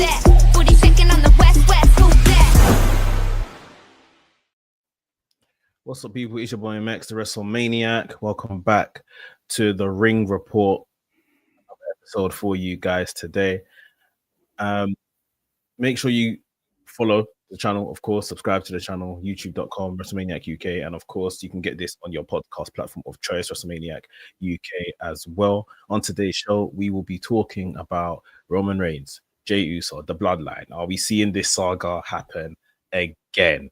that? Booty shaking on the west, who's that? What's up, people? It's your boy Max, the WrestleManiac. Welcome back to the Ring Report episode for you guys today. Make sure you follow the channel, of course, subscribe to the channel, youtube.com, WrestleManiac UK, and of course, you can get this on your podcast platform of choice, WrestleManiac UK as well. On today's show, we will be talking about Roman Reigns, Jey Uso, the Bloodline. Are we seeing this saga happen again?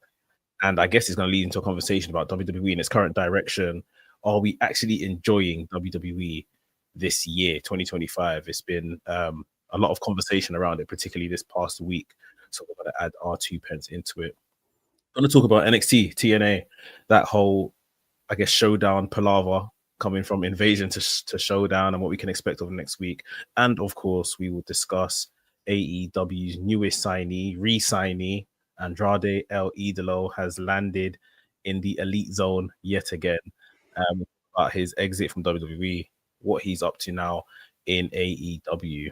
And I guess it's going to lead into a conversation about WWE in its current direction. Are we actually enjoying WWE this year, 2025? It's been a lot of conversation around it, particularly this past week. So we're going to add our 2 pence into it. I'm going to talk about NXT, TNA, that whole, I guess, showdown palaver coming from Invasion to Showdown and what we can expect over next week. And of course, we will discuss AEW's newest signee, re-signee, Andrade El Idolo has landed in the elite zone yet again. About his exit from WWE, what he's up to now in AEW,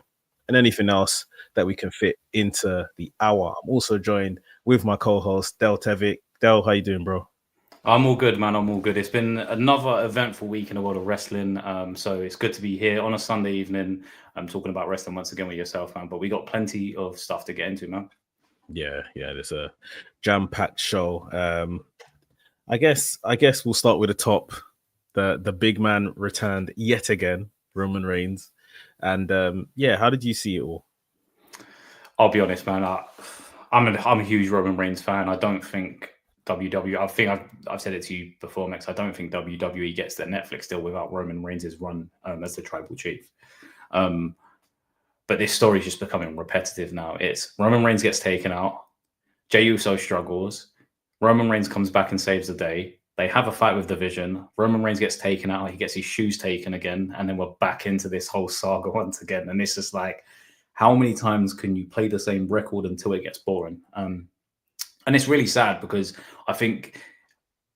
and anything else that we can fit into the hour. I'm also joined with my co-host, Del Tevic. Del, how you doing, bro? I'm all good, man. I'm all good. It's been another eventful week in the world of wrestling. So it's good to be here on a Sunday evening. I'm talking about wrestling once again with yourself, man. But we got plenty of stuff to get into, man. Yeah, there's a jam-packed show. I guess we'll start with the top. The big man returned yet again, Roman Reigns. And how did you see it all? I'll be honest, man. I'm a huge Roman Reigns fan. I don't think WWE. I think I've said it to you before, Max. I don't think WWE gets their Netflix deal without Roman Reigns' run as the tribal chief. But this story is just becoming repetitive now. It's Roman Reigns gets taken out. Jey Uso struggles. Roman Reigns comes back and saves the day. They have a fight with the Vision. Roman Reigns gets taken out. He gets his shoes taken again. And then we're back into this whole saga once again. And it's just like, how many times can you play the same record until it gets boring? And it's really sad because I think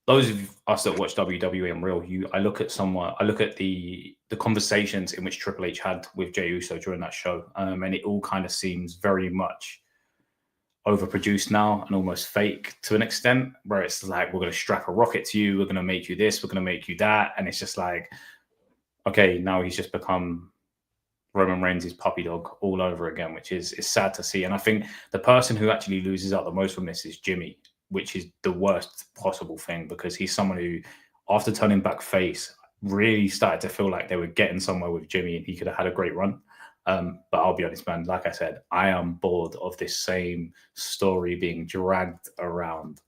those of us that watch WWE in real, I look at the conversations in which Triple H had with Jey Uso during that show, and it all kind of seems very much overproduced now and almost fake to an extent, where it's like, we're going to strap a rocket to you, we're going to make you this, we're going to make you that, and it's just like, okay, now he's just become Roman Reigns' puppy dog all over again, which is sad to see. And I think the person who actually loses out the most from this is Jimmy, which is the worst possible thing, because he's someone who, after turning back face, really started to feel like they were getting somewhere with Jimmy and he could have had a great run. But I'll be honest, man, like I said, I am bored of this same story being dragged around.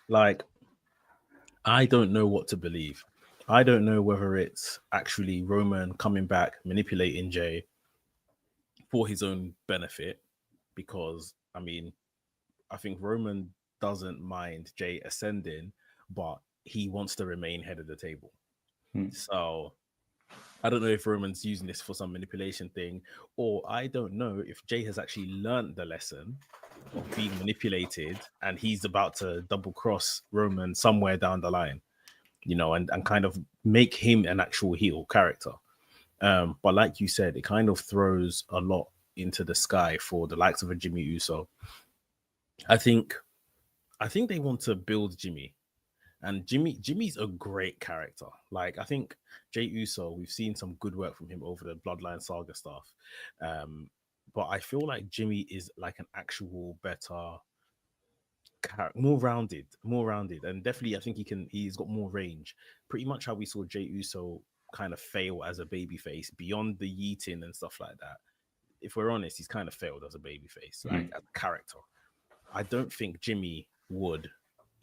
Like, I don't know what to believe. I don't know whether it's actually Roman coming back, manipulating Jey for his own benefit, because, I mean, I think Roman doesn't mind Jey ascending, but he wants to remain head of the table. So I don't know if Roman's using this for some manipulation thing, or I don't know if Jey has actually learned the lesson of being manipulated and he's about to double cross Roman somewhere down the line, and kind of make him an actual heel character. But like you said, it kind of throws a lot into the sky for the likes of a Jimmy Uso. I think they want to build Jimmy. And Jimmy's a great character. Like, I think Jey Uso, we've seen some good work from him over the Bloodline Saga stuff. But I feel like Jimmy is like an actual better, more rounded. And definitely, I think he's got more range. Pretty much how we saw Jey Uso kind of fail as a babyface beyond the yeeting and stuff like that. If we're honest, he's kind of failed as a babyface, like as a character. I don't think Jimmy would,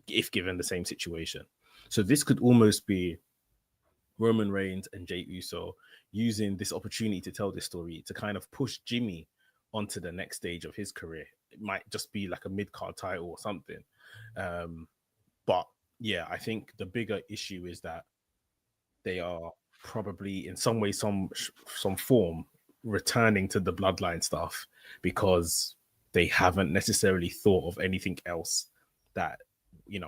if given the same situation. So this could almost be Roman Reigns and Jey Uso using this opportunity to tell this story to kind of push Jimmy onto the next stage of his career. It might just be like a mid-card title or something. But yeah, I think the bigger issue is that they are probably in some way, some form returning to the Bloodline stuff because they haven't necessarily thought of anything else that,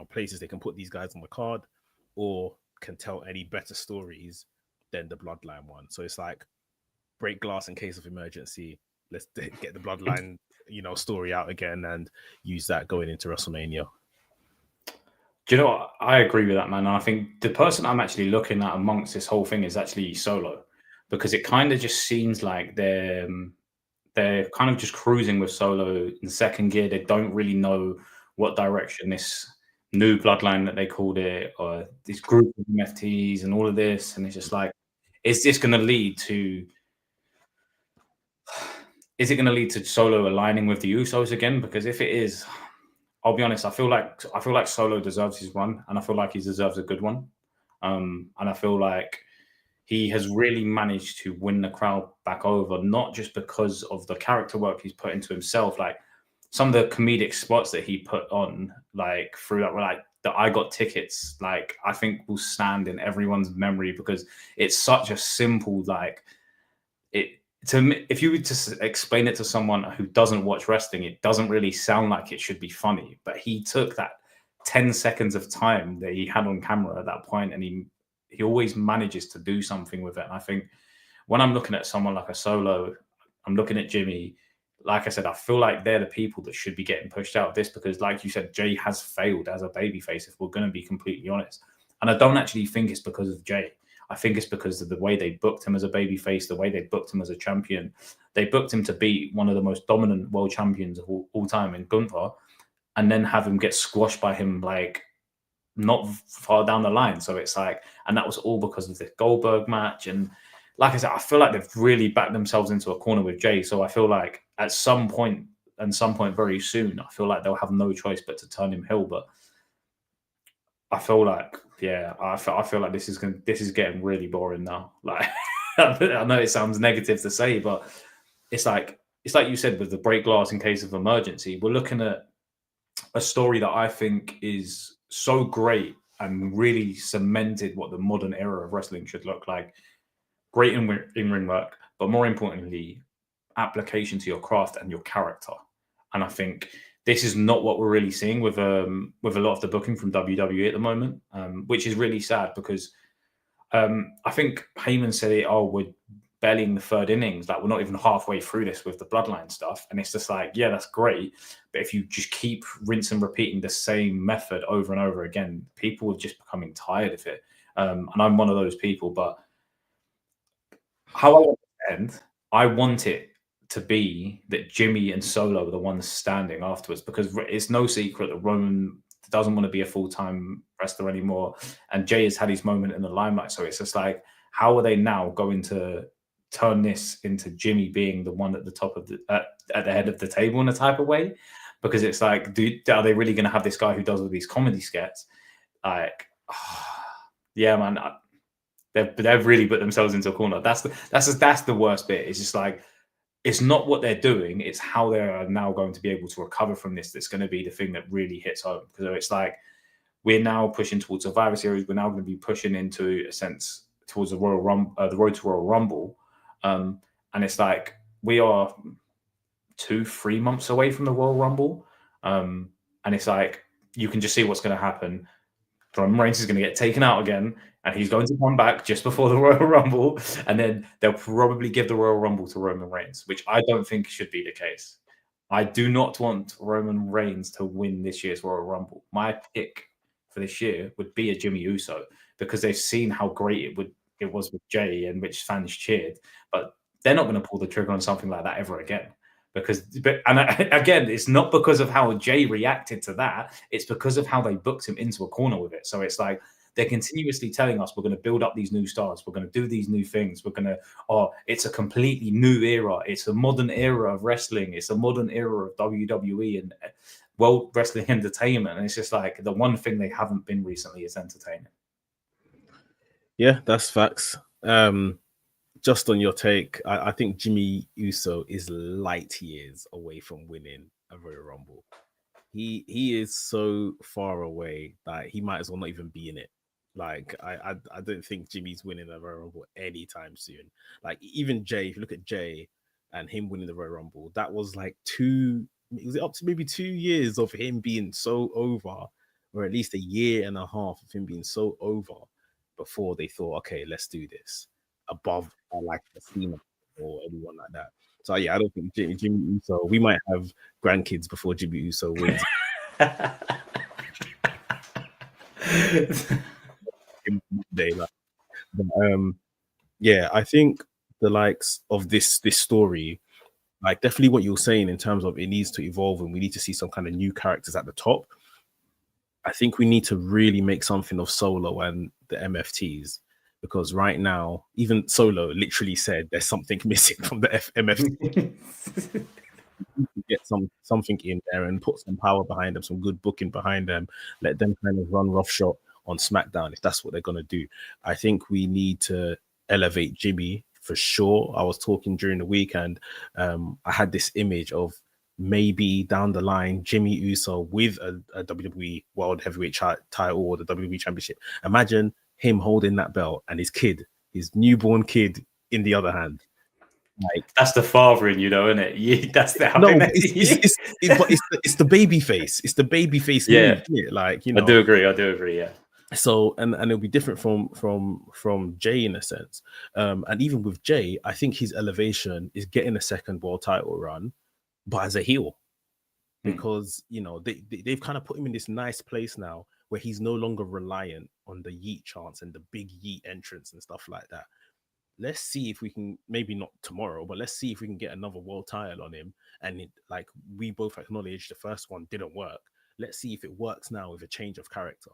places they can put these guys on the card or can tell any better stories than the Bloodline one. So it's like break glass in case of emergency, let's get the Bloodline, story out again and use that going into WrestleMania. Do you know what? I agree with that, man. And I think the person I'm actually looking at amongst this whole thing is actually Solo, because it kind of just seems like they're kind of just cruising with Solo in second gear. They don't really know what direction this new bloodline that they called it, or this group of MFTs and all of this. And it's just like, is this going to lead to? Is it going to lead to Solo aligning with the Usos again? Because if it is, I'll be honest. I feel like Solo deserves his run, and I feel like he deserves a good one. And I feel like he has really managed to win the crowd back over, not just because of the character work he's put into himself. Like some of the comedic spots that he put on, like through that, were like the "I got tickets." Like I think will stand in everyone's memory because it's such a simple it. To me, if you were to explain it to someone who doesn't watch wrestling, it doesn't really sound like it should be funny. But he took that 10 seconds of time that he had on camera at that point, and he always manages to do something with it. And I think when I'm looking at someone like a Solo, I'm looking at Jimmy. Like I said, I feel like they're the people that should be getting pushed out of this because, like you said, Jay has failed as a babyface, if we're going to be completely honest. And I don't actually think it's because of Jay. I think it's because of the way they booked him as a babyface, the way they booked him as a champion. They booked him to beat one of the most dominant world champions of all time in Gunther, and then have him get squashed by him like not far down the line. So it's like, and that was all because of the Goldberg match. And like I said, I feel like they've really backed themselves into a corner with Jay. So I feel like at some point very soon, I feel like they'll have no choice but to turn him heel. But I feel like, I feel like this is getting really boring now. Like I know it sounds negative to say, but it's like you said with the break glass in case of emergency. We're looking at a story that I think is so great and really cemented what the modern era of wrestling should look like. Great in-ring work, but more importantly, application to your craft and your character. And I think this is not what we're really seeing with a lot of the booking from WWE at the moment, which is really sad because I think Heyman said it, we're barely in the third innings, like we're not even halfway through this with the bloodline stuff. And it's just like, yeah, that's great. But if you just keep rinse and repeating the same method over and over again, people are just becoming tired of it. And I'm one of those people, but how I want it to end, I want it to be that Jimmy and Solo are the ones standing afterwards, because it's no secret that Roman doesn't want to be a full-time wrestler anymore, and Jay has had his moment in the limelight. So it's just like, how are they now going to turn this into Jimmy being the one at the top of at the head of the table in a type of way? Because it's like, are they really going to have this guy who does all these comedy skits? Like, yeah, man. They've really put themselves into a corner. That's the worst bit. It's just like, it's not what they're doing, it's how they are now going to be able to recover from this that's going to be the thing that really hits home. Because it's like, we're now pushing towards Survivor Series. We're now going to be pushing into a sense towards the the road to Royal Rumble, and it's like we are 2-3 months away from the Royal Rumble, and it's like you can just see what's going to happen. Roman Reigns is going to get taken out again, and he's going to come back just before the Royal Rumble, and then they'll probably give the Royal Rumble to Roman Reigns, which I don't think should be the case. I do not want Roman Reigns to win this year's Royal Rumble. My pick for this year would be a Jimmy Uso, because they've seen how great it was with Jay and which fans cheered, but they're not going to pull the trigger on something like that ever again. Again, it's not because of how Jay reacted to that. It's because of how they booked him into a corner with it. So it's like they're continuously telling us we're going to build up these new stars. We're going to do these new things. We're going to, it's a completely new era. It's a modern era of wrestling. It's a modern era of WWE and World Wrestling Entertainment. And it's just like the one thing they haven't been recently is entertaining. Yeah, that's facts. Just on your take, I think Jimmy Uso is light years away from winning a Royal Rumble. He is so far away that he might as well not even be in it. Like I don't think Jimmy's winning the Royal Rumble anytime soon. Like even Jay, if you look at Jay and him winning the Royal Rumble, that was like was it up to maybe 2 years of him being so over, or at least a year and a half of him being so over before they thought, okay, let's do this above like Cena or anyone like that. So yeah, I don't think Jimmy Uso. We might have grandkids before Jimmy Uso wins. Day, like, but, yeah, I think the likes of this story, like definitely what you're saying in terms of it needs to evolve and we need to see some kind of new characters at the top. I think we need to really make something of Solo and the MFTs, because right now, even Solo literally said there's something missing from the MFT. Get something in there and put some power behind them, some good booking behind them, let them kind of run roughshod on SmackDown if that's what they're going to do. I think we need to elevate Jimmy for sure. I was talking during the week and I had this image of maybe down the line Jimmy Uso with a WWE World Heavyweight title or the WWE Championship. Imagine him holding that belt and his newborn kid in the other hand. Like, that's the father in you, though, isn't it? That's the it's the baby face. It's the baby face. Yeah, move, like, you know. I do agree. Yeah. So and it'll be different from Jay in a sense. And even with Jay, I think his elevation is getting a second world title run, but as a heel, because you know they've kind of put him in this nice place now where he's no longer reliant on the yeet chants and the big yeet entrance and stuff like that. Let's see if we can, maybe not tomorrow, but let's see if we can get another world title on him. And like we both acknowledge the first one didn't work. Let's see if it works now with a change of character.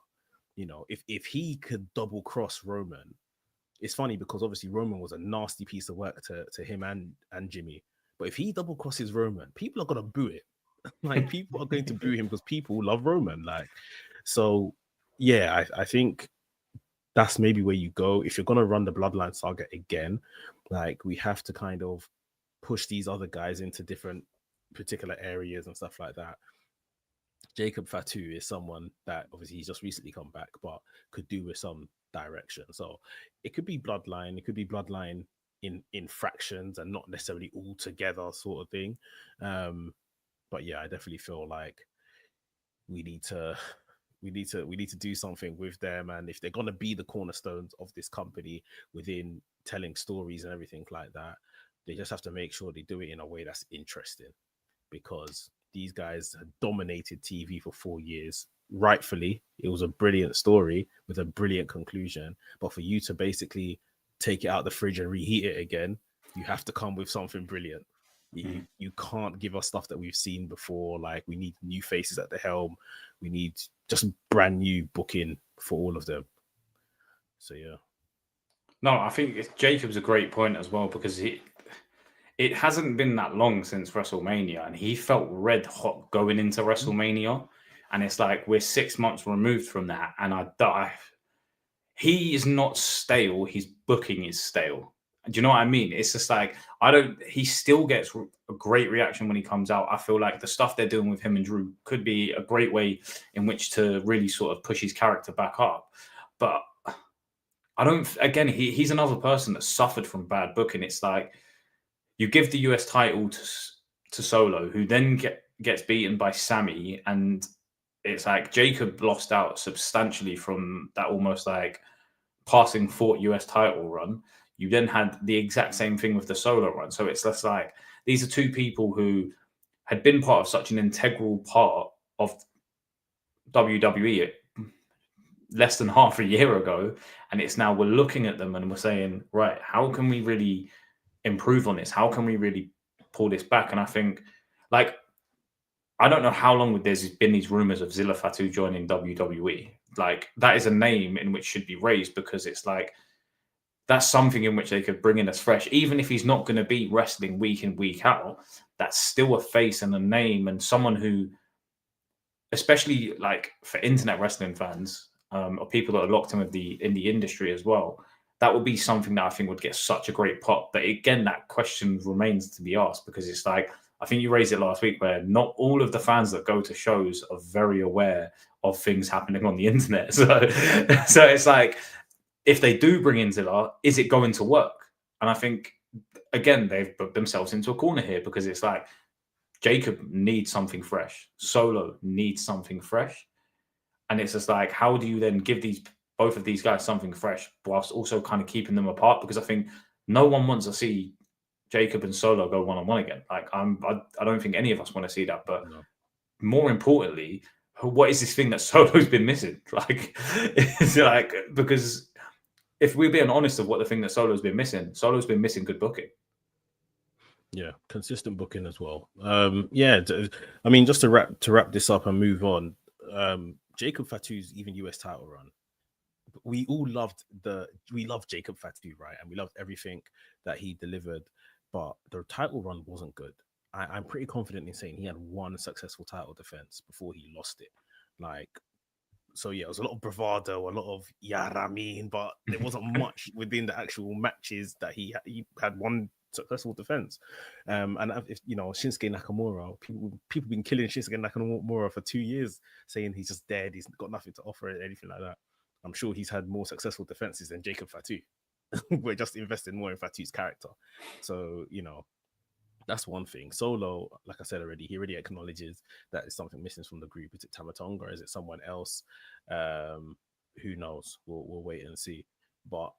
You know, if he could double cross Roman, it's funny because obviously Roman was a nasty piece of work to him and Jimmy. But if he double crosses Roman, people are gonna boo it. Like people are going to boo him because people love Roman. Like, so yeah, I think that's maybe where you go if you're going to run the Bloodline Saga again. Like, we have to kind of push these other guys into different particular areas and stuff like that. Jacob Fatu is someone that obviously he's just recently come back, but could do with some direction. So it could be Bloodline, in fractions and not necessarily all together sort of thing. But yeah, I definitely feel like we need to do something with them, and if they're going to be the cornerstones of this company within telling stories and everything like that, they just have to make sure they do it in a way that's interesting, because these guys had dominated TV for 4 years. Rightfully, it was a brilliant story with a brilliant conclusion, but for you to basically take it out the fridge and reheat it again, you have to come with something brilliant. You can't give us stuff that we've seen before. Like, we need new faces at the helm. We need just brand new booking for all of them. So yeah. No, I think Jacob's a great point as well, because it hasn't been that long since WrestleMania, and he felt red hot going into WrestleMania, and it's like we're 6 months removed from that, and he is not stale. His booking is stale. Do you know what I mean? It's just like, he still gets a great reaction when he comes out. I feel like the stuff they're doing with him and Drew could be a great way in which to really sort of push his character back up. But he's another person that suffered from bad booking. It's like, you give the US title to Solo, who then gets beaten by Sammy, and it's like Jacob lost out substantially from that almost like passing fort US title run. You then had the exact same thing with the Solo run. So it's less like, these are two people who had been part of such an integral part of WWE less than half a year ago. And it's now we're looking at them and we're saying, right, how can we really improve on this? How can we really pull this back? And I think, like, I don't know how long there's been these rumors of Zilla Fatu joining WWE. Like, that is a name in which should be raised, because it's like, that's something in which they could bring in as fresh. Even if he's not going to be wrestling week in, week out, that's still a face and a name, and someone who, especially like for internet wrestling fans, or people that are locked in with in the industry as well, that would be something that I think would get such a great pop. But again, that question remains to be asked, because it's like, I think you raised it last week, where not all of the fans that go to shows are very aware of things happening on the internet. So it's like, if they do bring in Zilla, is it going to work? And I think, again, they've booked themselves into a corner here, because it's like, Jacob needs something fresh. Solo needs something fresh. And it's just like, how do you then give both of these guys something fresh whilst also kind of keeping them apart? Because I think no one wants to see Jacob and Solo go one-on-one again. Like I don't think any of us want to see that. But No. more importantly, what is this thing that Solo's been missing? Like, it's like, because if we're being honest of what the thing that Solo's been missing good booking. Yeah, consistent booking as well. I mean, just to wrap this up and move on. Jacob Fatu's even US title run. We loved Jacob Fatu, right? And we loved everything that he delivered, but the title run wasn't good. I'm pretty confident in saying he had one successful title defense before he lost it. Like, so yeah, it was a lot of bravado, a lot of Ramin, but there wasn't much within the actual matches that he had one successful defense. And if Shinsuke Nakamura, people been killing Shinsuke Nakamura for 2 years, saying he's just dead, he's got nothing to offer, anything like that. I'm sure he's had more successful defenses than Jacob Fatu. We're just investing more in Fatu's character. So, that's one thing. Solo, like I said already, he already acknowledges that it's something missing from the group. Is it Tamatonga or is it someone else? Who knows? We'll wait and see. But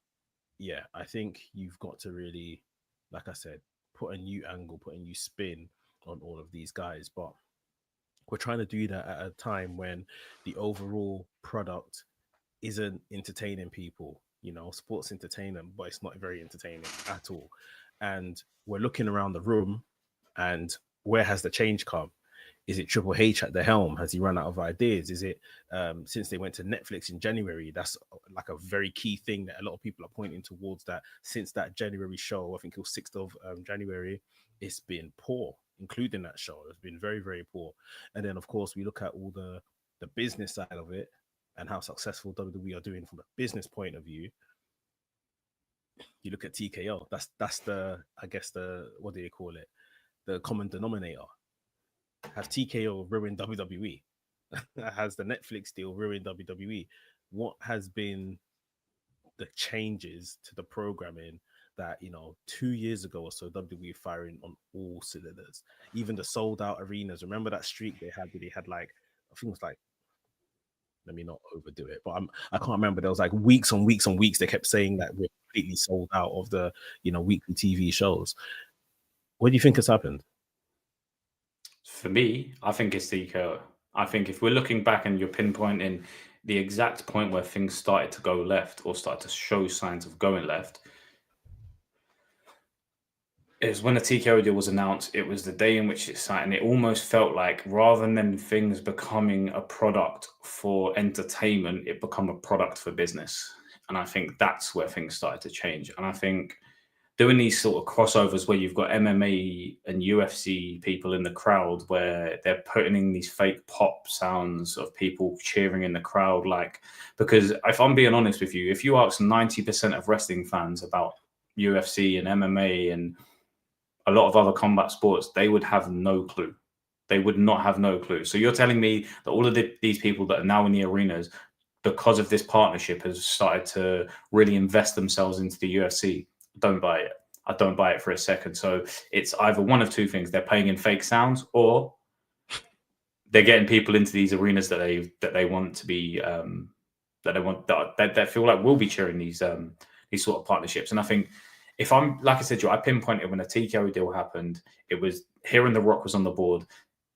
yeah, I think you've got to really, like I said, put a new angle, put a new spin on all of these guys. But we're trying to do that at a time when the overall product isn't entertaining people. Sports entertainment, but it's not very entertaining at all. And we're looking around the room, and where has the change come? Is it Triple H at the helm? Has he run out of ideas? Is it since they went to Netflix in January? That's like a very key thing that a lot of people are pointing towards, that since that January show, I think it was 6th of January, it's been poor, including that show. It's been very, very poor. And then, of course, we look at all the business side of it and how successful WWE are doing from a business point of view. You look at TKO. That's the, I guess, the, what do you call it? The common denominator. Has TKO ruined WWE? Has the Netflix deal ruined WWE? What has been the changes to the programming that 2 years ago or so WWE firing on all cylinders? Even the sold out arenas. Remember that streak they had? Where they had like, I think it was like, let me not overdo it, but I can't remember. There was like weeks on weeks on weeks they kept saying that we're completely sold out of the weekly TV shows. What do you think has happened? For me, I think it's TKO. I think if we're looking back and you're pinpointing the exact point where things started to go left or started to show signs of going left, it was when the TKO deal was announced. It was the day in which it signed, and it almost felt like rather than things becoming a product for entertainment, it become a product for business. And I think that's where things started to change. And I think doing these sort of crossovers where you've got MMA and UFC people in the crowd, where they're putting in these fake pop sounds of people cheering in the crowd, because if I'm being honest with you, if you ask 90% of wrestling fans about UFC and MMA and a lot of other combat sports, they would have no clue. They would not have no clue. So you're telling me that all of these people that are now in the arenas, because of this partnership, has started to really invest themselves into the UFC? Don't buy it. I don't buy it for a second. So it's either one of two things: they're paying in fake sounds, or they're getting people into these arenas that they want to be that feel like will be cheering these sort of partnerships. And I think, if I'm, like I said, Joe, I pinpointed when the TKO deal happened, it was here and The Rock was on the board.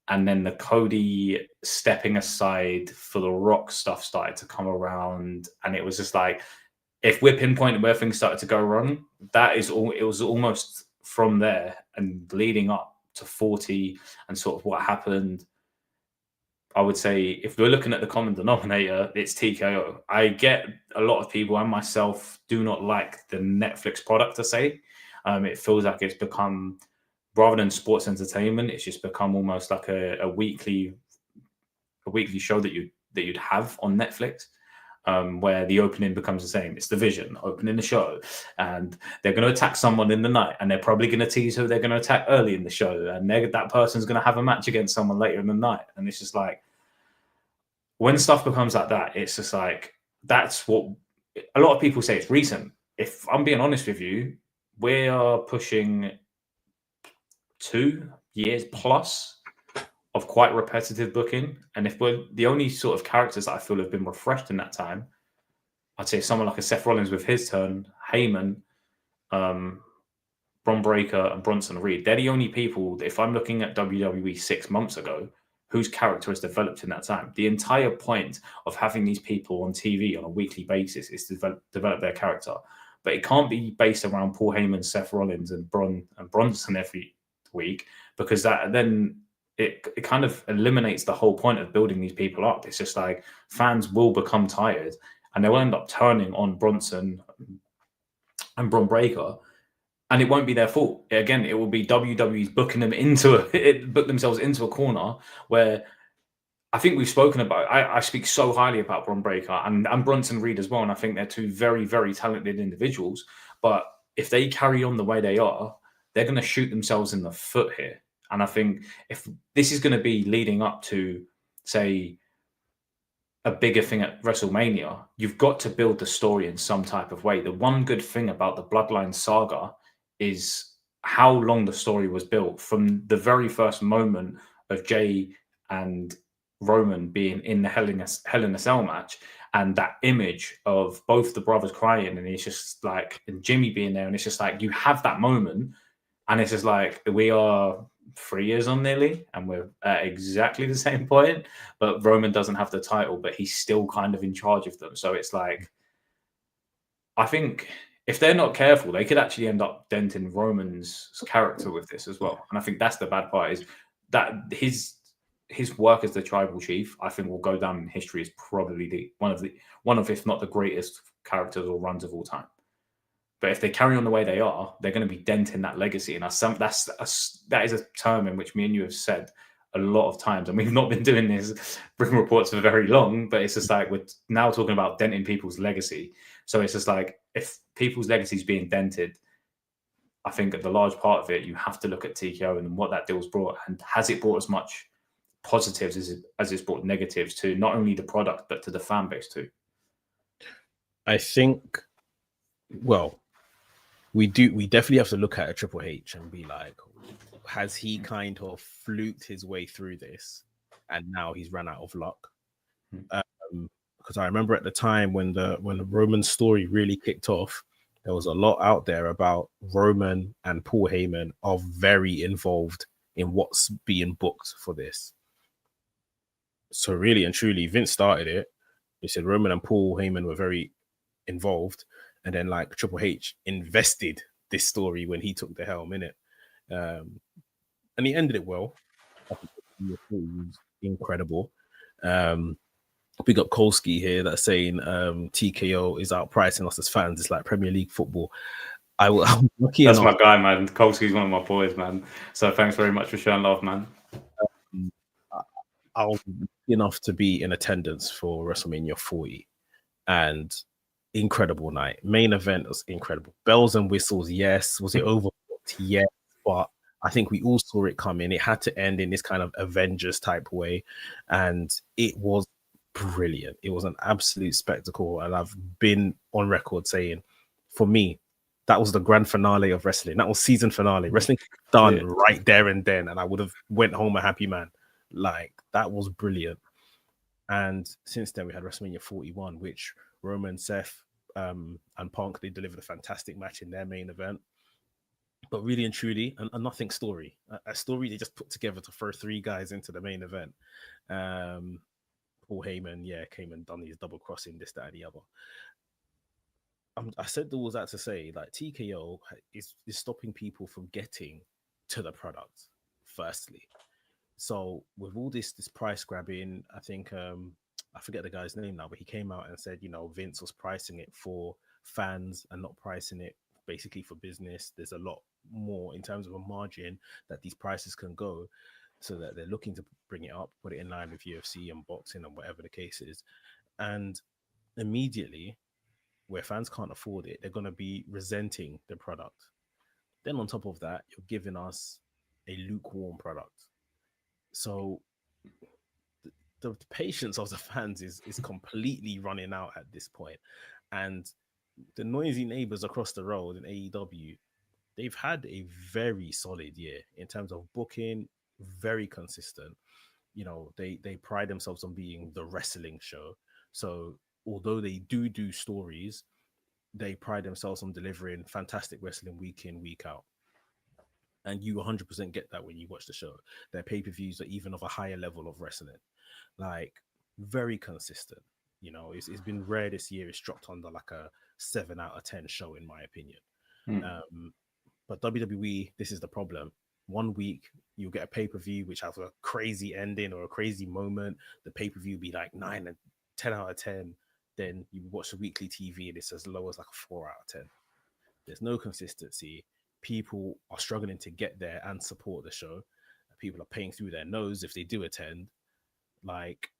And then the Cody stepping aside for The Rock stuff started to come around. And it was just like, if we're pinpointing where things started to go wrong, that is all. It was almost from there and leading up to 40 and sort of what happened. I would say if we're looking at the common denominator, it's TKO. I get a lot of people and myself do not like the Netflix product to say. It feels like it's become, rather than sports entertainment, it's just become almost like a weekly show that you'd have on Netflix, where the opening becomes the same. It's the Vision opening the show, and they're going to attack someone in the night, and they're probably going to tease who they're going to attack early in the show, and that person's going to have a match against someone later in the night. And it's just like, when stuff becomes like that, it's just like, that's what a lot of people say it's recent. If I'm being honest with you, we are pushing 2 years plus of quite repetitive booking. And if we're the only sort of characters that I feel have been refreshed in that time, I'd say someone like a Seth Rollins with his turn, Heyman, Bron Breakker, and Bronson Reed. They're the only people, if I'm looking at WWE 6 months ago, whose character has developed in that time. The entire point of having these people on TV on a weekly basis is to develop their character. But it can't be based around Paul Heyman, Seth Rollins, and Bronson every week, because that then it kind of eliminates the whole point of building these people up. It's just like fans will become tired and they will end up turning on Bronson and Bron Breakker, and it won't be their fault. Again, it will be WWE's booking them book themselves into a corner where I think we've spoken about. I speak so highly about Bron Breakker and Bronson Reed as well, and I think they're two very, very talented individuals. But if they carry on the way they are, they're going to shoot themselves in the foot here. And I think if this is going to be leading up to, say, a bigger thing at WrestleMania, you've got to build the story in some type of way. The one good thing about the Bloodline Saga is how long the story was built from the very first moment of Jay and Roman being in the Hell in a Cell match, and that image of both the brothers crying, and it's just like, and Jimmy being there, and it's just like you have that moment, and it's just like we are 3 years on nearly, and we're at exactly the same point. But Roman doesn't have the title, but he's still kind of in charge of them. So it's like, I think if they're not careful, they could actually end up denting Roman's character with this as well. And I think that's the bad part, is that his work as the tribal chief, I think, will go down in history as probably one of if not the greatest characters or runs of all time. But if they carry on the way they are, they're going to be denting that legacy. And that is a term in which me and you have said a lot of times. And we've not been doing this Britain Reports for very long, but it's just like we're now talking about denting people's legacy. So it's just like, if people's legacy is being dented, I think at the large part of it, you have to look at TKO and what that deal's brought. And has it brought as much positives as it's brought negatives to not only the product, but to the fan base too? I think, well, we definitely have to look at a Triple H and be like, has he kind of fluked his way through this and now he's run out of luck? Because I remember at the time when the Roman story really kicked off, there was a lot out there about Roman and Paul Heyman are very involved in what's being booked for this. So really and truly, Vince started it. He said Roman and Paul Heyman were very involved, and then like Triple H invested this story when he took the helm in it, and he ended it well. I think it was incredible. Big up Kolski here that's saying TKO is outpricing us as fans. It's like Premier League football. I'm lucky That's enough. my guy, man. Kolski's one of my boys, man. So thanks very much for showing love, man. I was lucky enough to be in attendance for WrestleMania 40, and incredible night. Main event was incredible. Bells and whistles, yes. Was it overbooked? Yes. But I think we all saw it coming. It had to end in this kind of Avengers type way, and it was brilliant. It was an absolute spectacle, and I've been on record saying, for me, that was the grand finale of wrestling. That was season finale. Wrestling done right there and then, and I would have went home a happy man. Like, that was brilliant. And since then, we had WrestleMania 41, which Roman, Seth, and Punk, they delivered a fantastic match in their main event. But really and truly, a nothing story. A story they just put together to throw three guys into the main event. Paul Heyman, came and done his double crossing, this, that, and the other. I said all that to say, like, TKO is stopping people from getting to the product, firstly. So with all this price grabbing, I think I forget the guy's name now, but he came out and said, Vince was pricing it for fans and not pricing it basically for business. There's a lot more in terms of a margin that these prices can go, so that they're looking to bring it up, put it in line with UFC and boxing and whatever the case is. And immediately, where fans can't afford it, they're going to be resenting the product. Then on top of that, you're giving us a lukewarm product. So the patience of the fans is completely running out at this point. And the noisy neighbors across the road in AEW, they've had a very solid year in terms of booking, very consistent. They pride themselves on being the wrestling show. So although they do stories, they pride themselves on delivering fantastic wrestling week in, week out. And you 100% get that when you watch the show. Their pay-per-views are even of a higher level of wrestling, like very consistent. You know, it's been rare this year. It's dropped under like a 7 out of 10 show, in my opinion. But WWE, this is the problem. 1 week you'll get a pay-per-view which has a crazy ending or a crazy moment. The pay-per-view be like 9 and 10 out of 10. Then you watch the weekly TV and it's as low as like a 4 out of 10. There's no consistency. People are struggling to get there and support the show. People are paying through their nose if they do attend. Like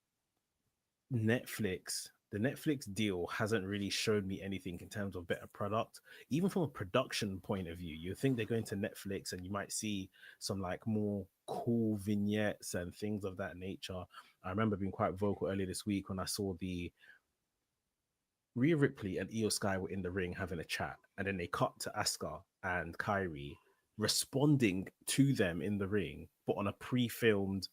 Netflix, the Netflix deal hasn't really showed me anything in terms of better product. Even from a production point of view, you think they're going to Netflix and you might see some like more cool vignettes and things of that nature. I remember being quite vocal earlier this week when I saw the Rhea Ripley and Io Sky were in the ring having a chat, and then they cut to Asuka and Kyrie responding to them in the ring, but on a pre-filmed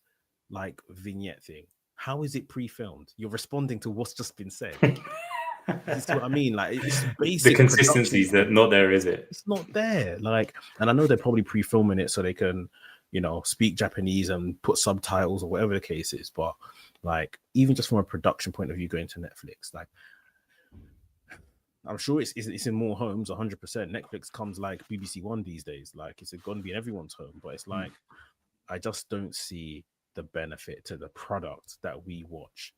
like vignette thing. How is it pre-filmed? You're responding to what's just been said. You see what I mean? Like it's basic. The consistency is not there, is it? It's not there. Like, and I know they're probably pre-filming it so they can, you know, speak Japanese and put subtitles or whatever the case is. But like, even just from a production point of view, going to Netflix, like, I'm sure it's in more homes, 100%. Netflix comes like BBC One these days. Like, it's going to be in everyone's home. But it's like, I just don't see the benefit to the product that we watch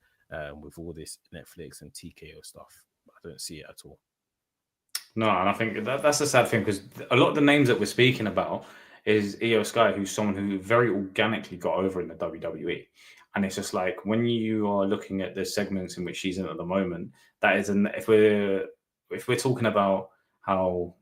with all this Netflix and TKO stuff. I don't see it at all. No, and I think that's the sad thing, because a lot of the names that we're speaking about is Io Sky, who's someone who very organically got over in the WWE. And it's just like, when you are looking at the segments in which she's in at the moment, that is if we're talking about how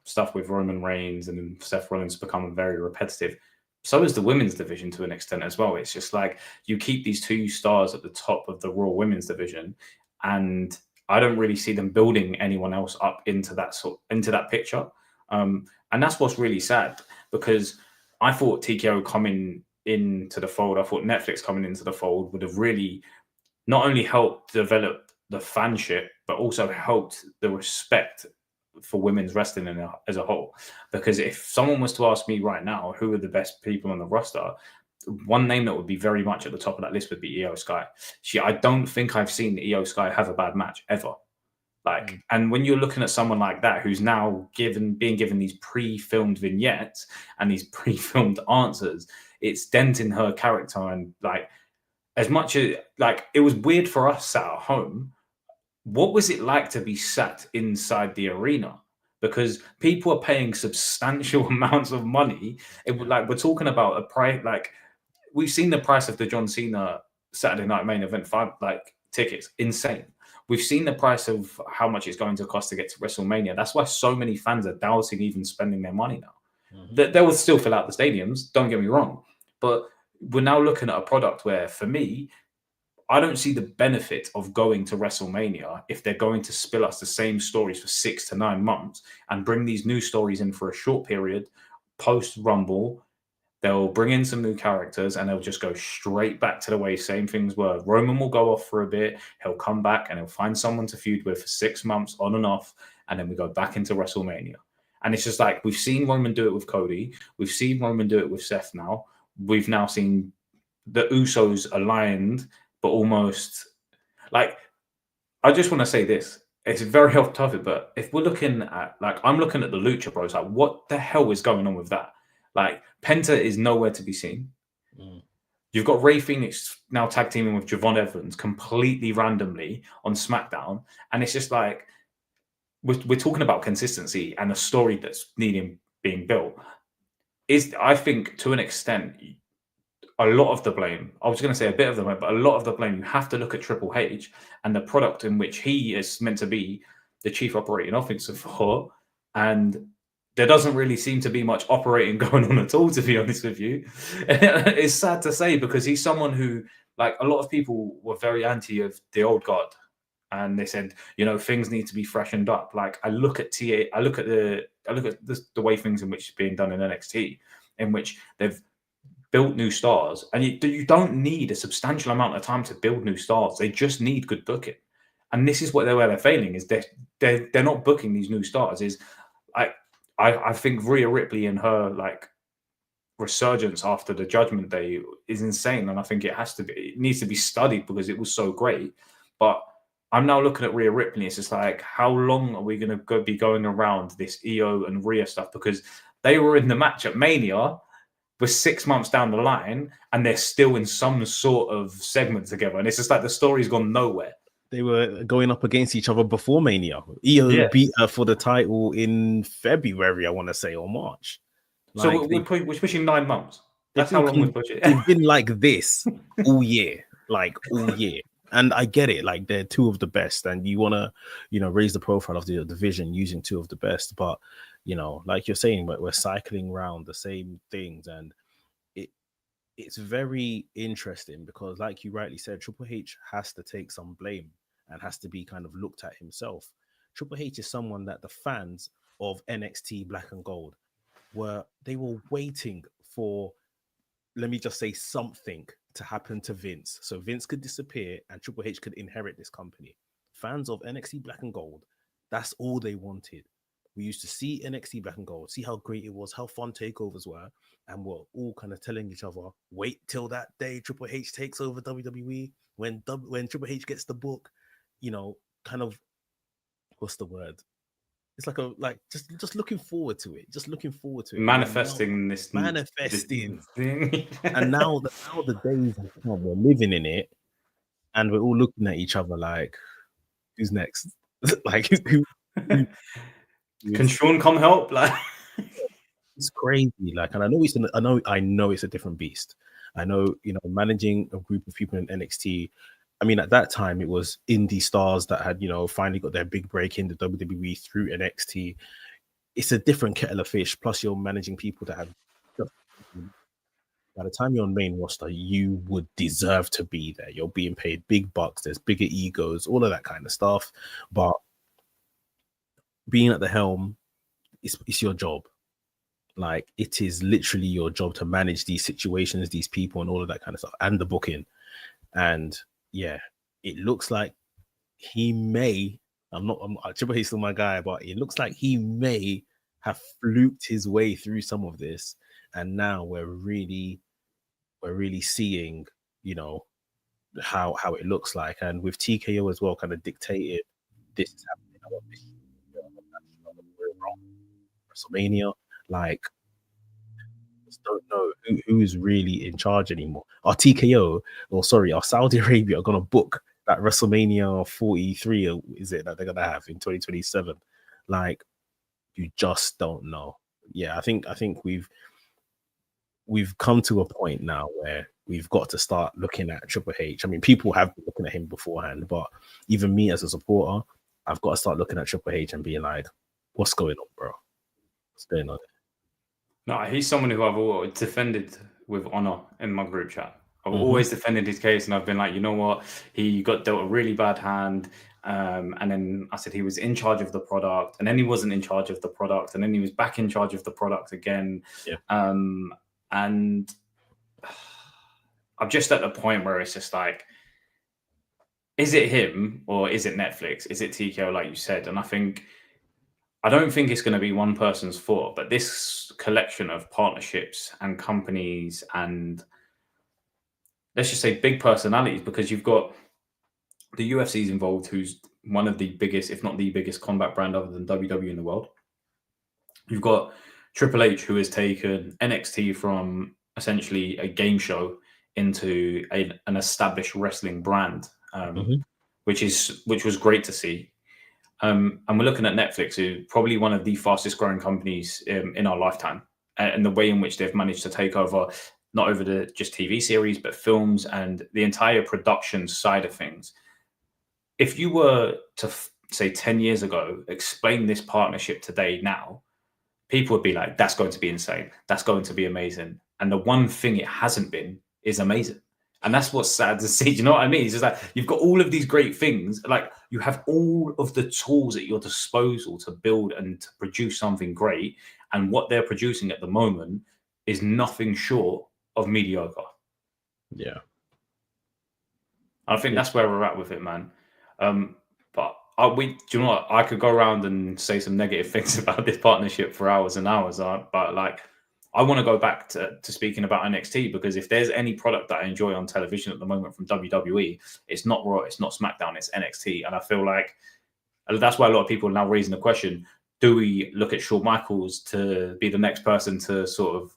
stuff with Roman Reigns and Seth Rollins become very repetitive, so is the women's division to an extent as well. It's just like, you keep these two stars at the top of the Raw women's division, and I don't really see them building anyone else up into that picture. And that's what's really sad, because I thought TKO coming into the fold, I thought Netflix coming into the fold would have really not only helped develop the fanship, but also helped the respect for women's wrestling as a whole. Because if someone was to ask me right now who are the best people on the roster, one name that would be very much at the top of that list would be Io Sky. I don't think I've seen Io Sky have a bad match ever. Like, and when you're looking at someone like that who's now being given these pre-filmed vignettes and these pre-filmed answers, it's denting her character. And like, as much as like, it was weird for us sat at home, what was it like to be sat inside the arena? Because people are paying substantial amounts of money. Like, we're talking about a price, like, we've seen the price of the John Cena Saturday Night Main Event tickets, insane. We've seen the price of how much it's going to cost to get to WrestleMania. That's why so many fans are doubting even spending their money now. They will still fill out the stadiums, don't get me wrong. But we're now looking at a product where, for me, I don't see the benefit of going to WrestleMania if they're going to spill us the same stories for 6 to 9 months and bring these new stories in for a short period. Post-Rumble, they'll bring in some new characters and they'll just go straight back to the way same things were. Roman will go off for a bit, he'll come back and he'll find someone to feud with for 6 months on and off, and then we go back into WrestleMania. And it's just like, we've seen Roman do it with Cody, we've seen Roman do it with Seth now, we've now seen the Usos aligned, but almost like, I just want to say this. It's very off topic, but if we're looking at, like, I'm looking at the Lucha Bros, like, what the hell is going on with that? Like, Penta is nowhere to be seen. You've got Rey Fenix now tag teaming with Javon Evans completely randomly on SmackDown. And it's just like, we're talking about consistency and a story that's being built. I think, to an extent, a lot of the blame, I was going to say a bit of the blame, but a lot of the blame, you have to look at Triple H and the product in which he is meant to be the chief operating officer for. And there doesn't really seem to be much operating going on at all, to be honest with you. It's sad to say, because he's someone who, like, a lot of people were very anti of the old guard. And they said, you know, things need to be freshened up. Like, I look at the way things in which it's being done in NXT, in which they've built new stars, and you don't need a substantial amount of time to build new stars. They just need good booking, and this is where they're failing. Is they're not booking these new stars. Is like, I think Rhea Ripley and her like resurgence after the Judgment Day is insane, and I think it needs to be studied because it was so great. But I'm now looking at Rhea Ripley. It's just like, how long are we going to be going around this Io and Rhea stuff? Because they were in the match at Mania, we're 6 months down the line, and they're still in some sort of segment together, and it's just like the story's gone nowhere. They were going up against each other before Mania. Io beat her for the title in February, I want to say, or March. So we're pushing 9 months. That's how long we've pushed it. They've been like this all year, And I get it, like they're two of the best, and you want to, raise the profile of the division using two of the best. But like you're saying, we're cycling around the same things, and it's very interesting because, like you rightly said, Triple H has to take some blame and has to be kind of looked at himself. Triple H is someone that the fans of NXT Black and Gold were waiting for, let me just say, something to happen to Vince. So Vince could disappear and Triple H could inherit this company. Fans of NXT Black and Gold, that's all they wanted. We used to see NXT Black and Gold, see how great it was, how fun takeovers were, and we're all kind of telling each other, wait till that day Triple H takes over WWE, when Triple H gets the book, kind of, what's the word? It's like just looking forward to it. Just looking forward to it. Manifesting this thing. And now the days have come, we're living in it, and we're all looking at each other like, who's next? Like who can Sean come help? Like, it's crazy. Like, and I know it's a different beast. I know, managing a group of people in NXT. I mean, at that time, it was indie stars that had, finally got their big break in the WWE through NXT. It's a different kettle of fish. Plus, you're managing people that have, by the time you're on main roster, you would deserve to be there. You're being paid big bucks. There's bigger egos, all of that kind of stuff. But being at the helm, it's your job. Like, it is literally your job to manage these situations, these people, and all of that kind of stuff, and the booking. And yeah, it looks like he may. Triple H still my guy, but it looks like he may have fluked his way through some of this, and now we're really seeing, how it looks like, and with TKO as well, kind of dictated this is happening. I want this WrestleMania. Like, just don't know who is really in charge anymore. Our Saudi Arabia are gonna book that WrestleMania 43, or is it that they're gonna have in 2027? Like, you just don't know. Yeah, I think we've come to a point now where we've got to start looking at Triple H. I mean, people have been looking at him beforehand, but even me as a supporter, I've got to start looking at Triple H and being like, what's going on, bro? What's going on? No, he's someone who I've always defended with honor in my group chat. I've always defended his case, and I've been like, you know what? He got dealt a really bad hand. And then I said he was in charge of the product, and then he wasn't in charge of the product, and then he was back in charge of the product again. Yeah. And I'm just at the point where it's just like, is it him or is it Netflix? Is it TKO, like you said? And I don't think it's going to be one person's fault, but this collection of partnerships and companies and, let's just say, big personalities, because you've got the UFC's involved, who's one of the biggest, if not the biggest, combat brand other than WWE in the world. You've got Triple H, who has taken NXT from essentially a game show into an established wrestling brand, which was great to see. And we're looking at Netflix, who probably one of the fastest growing companies in our lifetime, and the way in which they've managed to take over not over the just TV series, but films and the entire production side of things. If you were to say 10 years ago, explain this partnership today now, people would be like, that's going to be insane. That's going to be amazing. And the one thing it hasn't been is amazing. And that's what's sad to see. Do you know what I mean? It's just like, you've got all of these great things. Like, you have all of the tools at your disposal to build and to produce something great. And what they're producing at the moment is nothing short of mediocre. Yeah. I think that's where we're at with it, man. But do you know what? I could go around and say some negative things about this partnership for hours and hours, but like, I want to go back to speaking about NXT, because if there's any product that I enjoy on television at the moment from WWE, it's not Raw, it's not SmackDown, it's NXT. And I feel like that's why a lot of people are now raising the question, do we look at Shawn Michaels to be the next person to sort of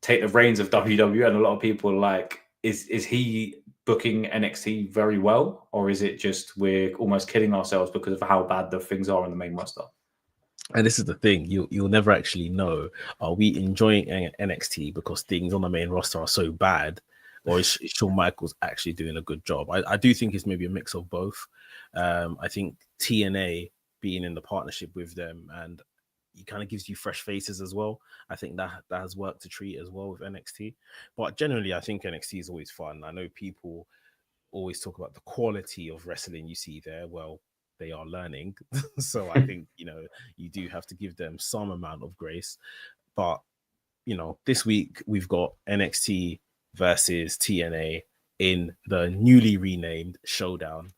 take the reins of WWE? And a lot of people are like, is he booking NXT very well, or is it just we're almost kidding ourselves because of how bad the things are on the main roster? And this is the thing, you'll never actually know, are we enjoying NXT because things on the main roster are so bad, or is Shawn Michaels actually doing a good job? I do think it's maybe a mix of both. I think TNA being in the partnership with them, and it kind of gives you fresh faces as well. I think that has worked to treat as well with NXT. But generally, I think NXT is always fun. I know people always talk about the quality of wrestling you see there. Well, they are learning. So I think, you do have to give them some amount of grace. But, this week we've got NXT versus TNA in the newly renamed Showdown.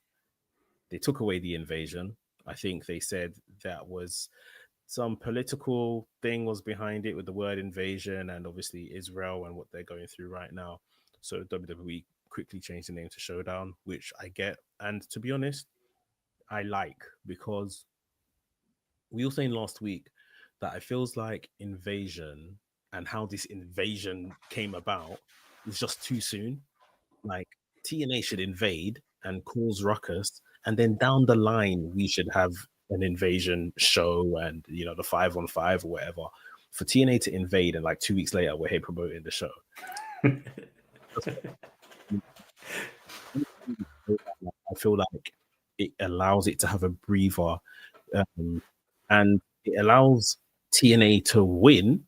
They took away the invasion. I think they said that was some political thing was behind it with the word invasion, and obviously Israel and what they're going through right now. So WWE quickly changed the name to Showdown, which I get. And to be honest, I like, because we were saying last week that it feels like invasion and how this invasion came about was just too soon. Like, TNA should invade and cause ruckus, and then down the line we should have an invasion show and the 5-on-5 or whatever. For TNA to invade and like 2 weeks later we're here promoting the show. I feel like it allows it to have a breather, and it allows TNA to win,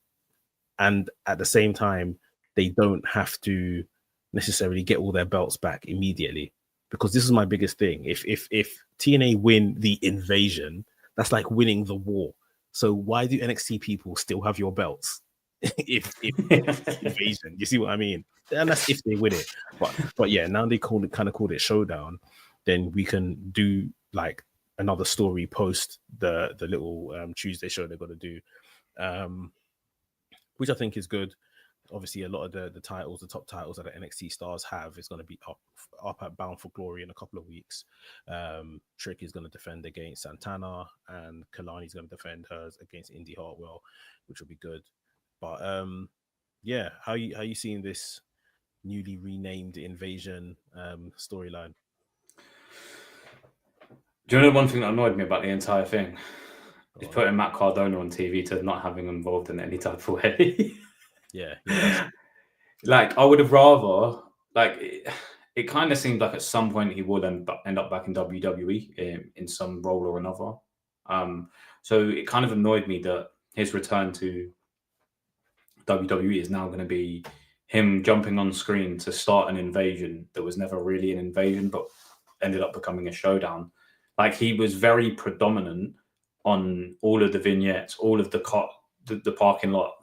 and at the same time they don't have to necessarily get all their belts back immediately. Because this is my biggest thing. If TNA win the invasion, that's like winning the war. So why do NXT people still have your belts? if invasion, you see what I mean? And that's if they win it. But yeah, now they called it Showdown. Then we can do like another story post the little Tuesday show they're gonna do, which I think is good. Obviously, a lot of the titles, the top titles that the NXT stars have, is going to be up at Bound for Glory in a couple of weeks. Trick is going to defend against Santana, and Kalani's going to defend hers against Indy Hartwell, which will be good. But yeah, how you seeing this newly renamed Invasion storyline? Do you know one thing that annoyed me about the entire thing? Is putting Matt Cardona on TV to not having him involved in any type of way. Yeah. Like, I would have rather, like, it kind of seemed like at some point he would end up back in WWE in some role or another. So it kind of annoyed me that his return to WWE is now going to be him jumping on screen to start an invasion that was never really an invasion, but ended up becoming a showdown. Like, he was very predominant on all of the vignettes, all of the parking lot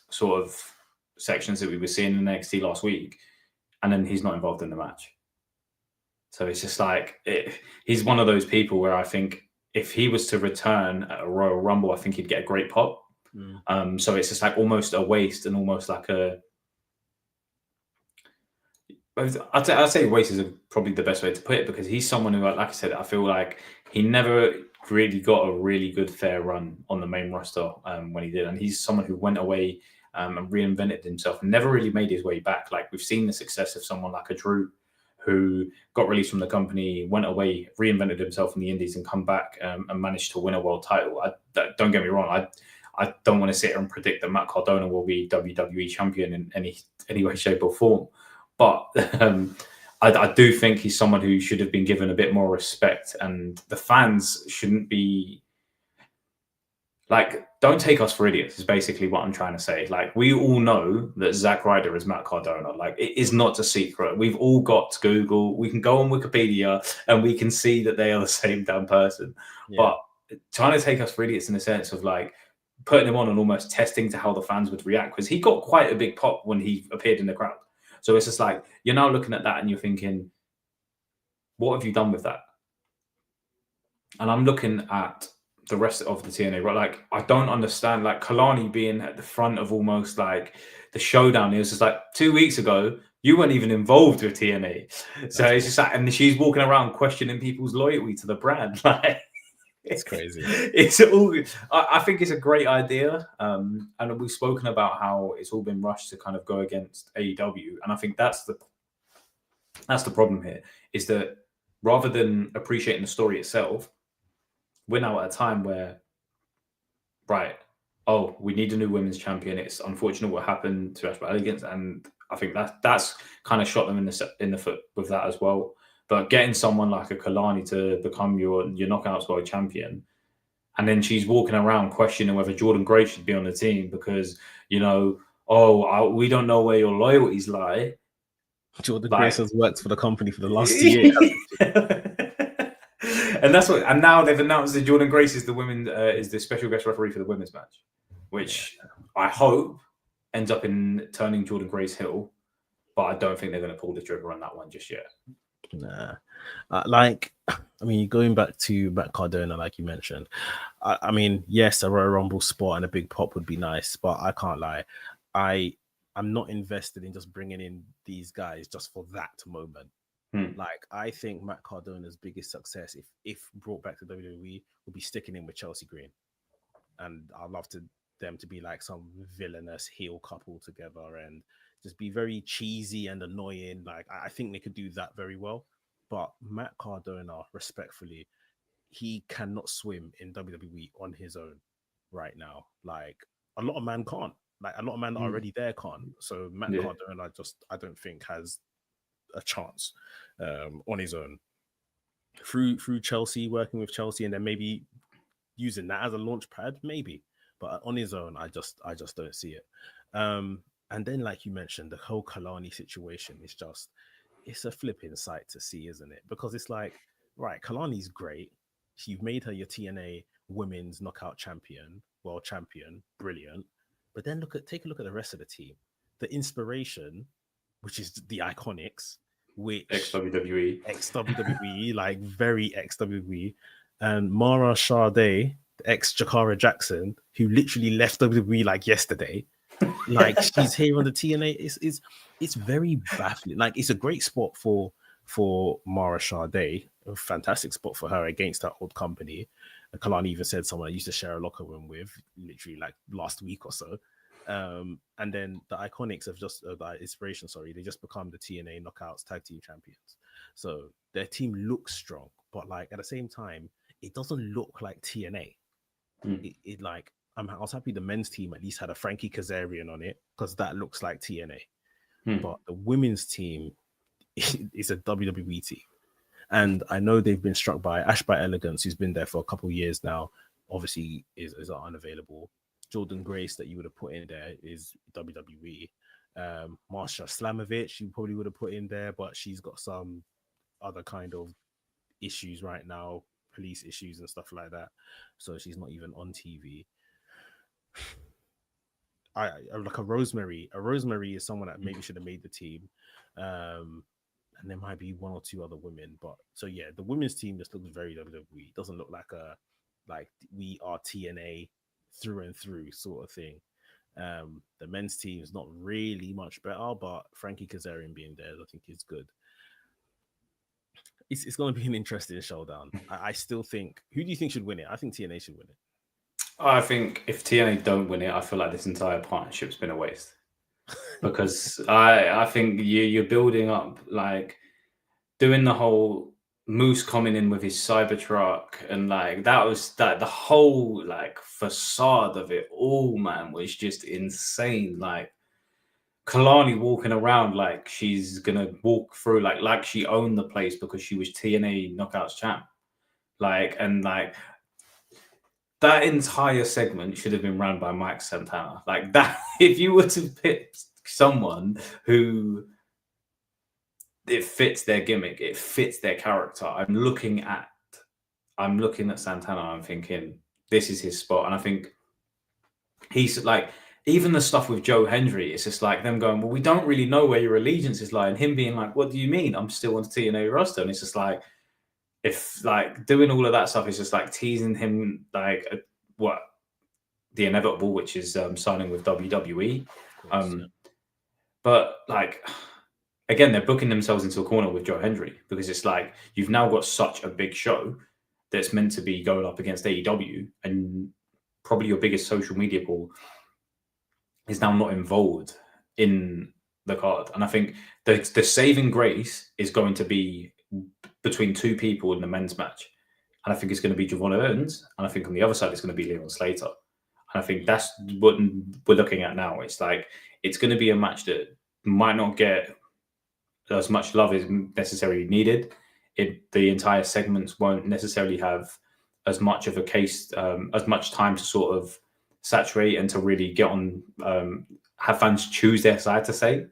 sort of sections that we were seeing in NXT last week, and then he's not involved in the match. So it's just like, he's one of those people where I think if he was to return at a Royal Rumble, I think he'd get a great pop. So it's just like almost a waste, and almost like I'd say waste is probably the best way to put it, because he's someone who, like I said, I feel like he never really got a really good fair run on the main roster when he did. And he's someone who went away and reinvented himself and never really made his way back. Like, we've seen the success of someone like a Drew, who got released from the company, went away, reinvented himself in the Indies, and come back and managed to win a world title. Don't get me wrong, I don't want to sit here and predict that Matt Cardona will be WWE champion in any way, shape, or form. But I do think he's someone who should have been given a bit more respect, and the fans shouldn't be like, don't take us for idiots, is basically what I'm trying to say. Like, we all know that Zack Ryder is Matt Cardona. Like, it is not a secret. We've all got Google. We can go on Wikipedia and we can see that they are the same damn person. Yeah. But trying to take us for idiots in the sense of like putting him on and almost testing to how the fans would react, because he got quite a big pop when he appeared in the crowd. So it's just like, you're now looking at that and you're thinking, what have you done with that? And I'm looking at the rest of the TNA, right? Like, I don't understand, like, Kalani being at the front of almost like the showdown. It was just like 2 weeks ago, you weren't even involved with TNA. So it's just like, and she's walking around questioning people's loyalty to the brand. Like, It's crazy. It's all. I think it's a great idea, and we've spoken about how it's all been rushed to kind of go against AEW, and I think that's the problem here. Is that rather than appreciating the story itself, we're now at a time where, right, oh, we need a new women's champion. It's unfortunate what happened to Ash Elegance, and I think that's kind of shot them in the foot with that as well. But getting someone like a Kalani to become your Knockouts World Champion, and then she's walking around questioning whether Jordan Gray should be on the team because, we don't know where your loyalties lie. Jordan Grace has worked for the company for the last 2 years. And that's what. And now they've announced that Jordan Grace is the special guest referee for the women's match, which I hope ends up in turning Jordan Grace heel. But I don't think they're going to pull the trigger on that one just yet. Nah, going back to Matt Cardona, like you mentioned, I mean, yes, a Royal Rumble spot and a big pop would be nice, but I can't lie, I'm not invested in just bringing in these guys just for that moment. Like, I think Matt Cardona's biggest success, if brought back to WWE, would be sticking in with Chelsea Green, and I'd love them to be like some villainous heel couple together and just be very cheesy and annoying. Like, I think they could do that very well. But Matt Cardona, respectfully, he cannot swim in WWE on his own right now. Like, a lot of men can't. Like, a lot of men that are already there can't. So Matt Cardona, I don't think has a chance on his own. Through Chelsea, working with Chelsea, and then maybe using that as a launch pad, maybe. But on his own, I just don't see it. And then, like you mentioned, the whole Kalani situation is just, it's a flipping sight to see, isn't it? Because it's like, right, Kalani's great. You've made her your TNA Women's Knockout Champion, World Champion, brilliant. But then take a look at the rest of the team. The Inspiration, which is the Iconics, which ex-WWE, like very ex-WWE, and Mara Sade, ex-Jakara Jackson, who literally left WWE like yesterday. Like, she's here on the TNA. It's very baffling. Like, it's a great spot for Mara Sade, a fantastic spot for her against her old company. And Kalani even said someone I used to share a locker room with, literally like last week or so. And then the Iconics have just the Inspiration, they just become the TNA Knockouts Tag Team Champions. So their team looks strong, but like at the same time, it doesn't look like TNA. I was happy the men's team at least had a Frankie Kazarian on it, because that looks like TNA. But the women's team is a WWE team. And I know they've been struck by Ash by Elegance, who's been there for a couple of years now, obviously is unavailable. Jordan Grace, that you would have put in there, is WWE. Marsha Slamovich, you probably would have put in there, but she's got some other kind of issues right now, police issues and stuff like that. So she's not even on TV. I like a Rosemary. A Rosemary is someone that maybe should have made the team. And there might be one or two other women, but so yeah, the women's team just looks very WWE. It doesn't look like we are TNA through and through sort of thing. The men's team is not really much better, but Frankie Kazarian being there, I think, is good. It's going to be an interesting showdown. I still think. Who do you think should win it? I think TNA should win it. I think if TNA don't win it, I feel like this entire partnership's been a waste. Because I think you're building up, like doing the whole Moose coming in with his Cybertruck, and like that the whole like facade of it all, man, was just insane. Like Kalani walking around like she's gonna walk through like she owned the place because she was TNA Knockouts champ. Like that entire segment should have been run by Mike Santana. Like that, if you were to pick someone who it fits their gimmick, it fits their character. I'm looking at Santana. I'm thinking this is his spot, and I think he's like, even the stuff with Joe Hendry. It's just like them going, well, we don't really know where your allegiances lie, and him being like, what do you mean? I'm still on the TNA roster, and it's just like, if like doing all of that stuff is just like teasing him, like what the inevitable, which is signing with WWE. Of course, yeah. But like again, they're booking themselves into a corner with Joe Hendry because it's like you've now got such a big show that's meant to be going up against AEW, and probably your biggest social media call is now not involved in the card. And I think the saving grace is going to be between two people in the men's match. And I think it's going to be Javon Evans. And I think on the other side, it's going to be Leon Slater. And I think that's what we're looking at now. It's like, it's going to be a match that might not get as much love as necessarily needed. The entire segments won't necessarily have as much of a case, as much time to sort of saturate and to really get on, have fans choose their side to say.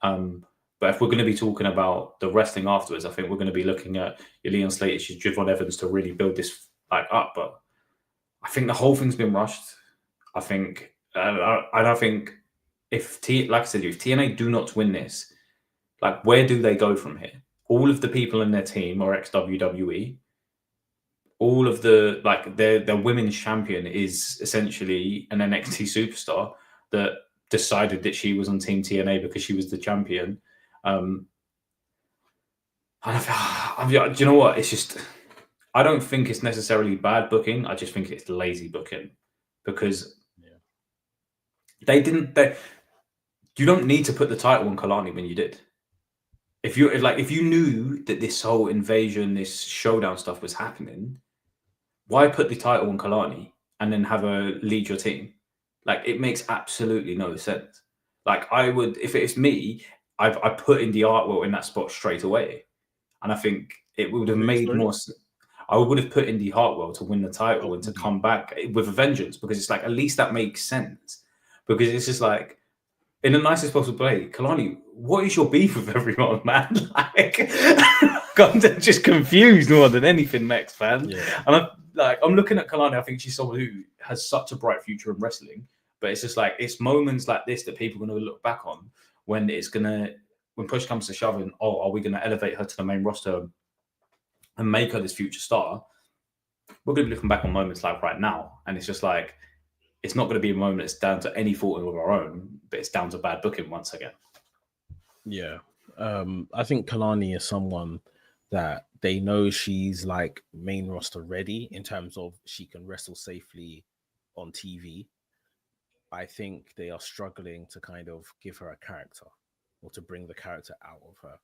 But if we're going to be talking about the wrestling afterwards, I think we're going to be looking at your Leon Slater, your Javon Evans to really build this like up. But I think the whole thing's been rushed. I think, I think if like I said, if TNA do not win this, like where do they go from here? All of the people in their team are ex-WWE. All of the like their women's champion is essentially an NXT superstar that decided that she was on Team TNA because she was the champion. And do you know what? It's just, I don't think it's necessarily bad booking. I just think it's lazy booking because you don't need to put the title on Kalani when you did. If you knew that this whole invasion, this showdown stuff was happening, why put the title on Kalani and then have her lead your team? Like, it makes absolutely no sense. Like, I would, if it's me, I put in the Artwell in that spot straight away. And I think it would have made more sense. I would have put Indy Hartwell to win the title and to come back with a vengeance, because it's like, at least that makes sense. Because it's just like, in the nicest possible way, Kalani, what is your beef with everyone, man? Like, I'm just confused more than anything, Mex fan. Yeah. And I'm looking at Kalani. I think she's someone who has such a bright future in wrestling. But it's just like, it's moments like this that people are going to look back on when push comes to shove, and are we going to elevate her to the main roster and make her this future star? We're going to be looking back on moments like right now, and it's just like, it's not going to be a moment that's down to any fault of our own, but it's down to bad booking once again. Yeah. I think Kalani is someone that they know she's like main roster ready in terms of she can wrestle safely on TV. I think they are struggling to kind of give her a character or to bring the character out of her.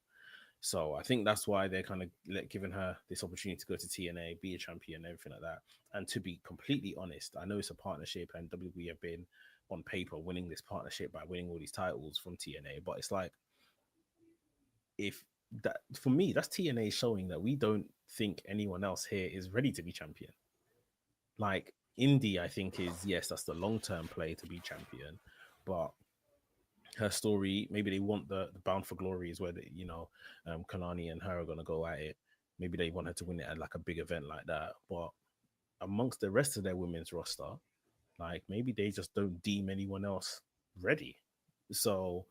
So I think that's why they're kind of giving her this opportunity to go to TNA, be a champion, everything like that. And to be completely honest, I know it's a partnership and WWE have been on paper winning this partnership by winning all these titles from TNA. But it's like, if that, for me, that's TNA showing that we don't think anyone else here is ready to be champion. Like, Indy, I think yes, that's the long-term play to be champion, but her story, maybe they want the Bound for Glory is where Kalani and her are going to go at it. Maybe they want her to win it at like a big event like that. But amongst the rest of their women's roster, like, maybe they just don't deem anyone else ready. So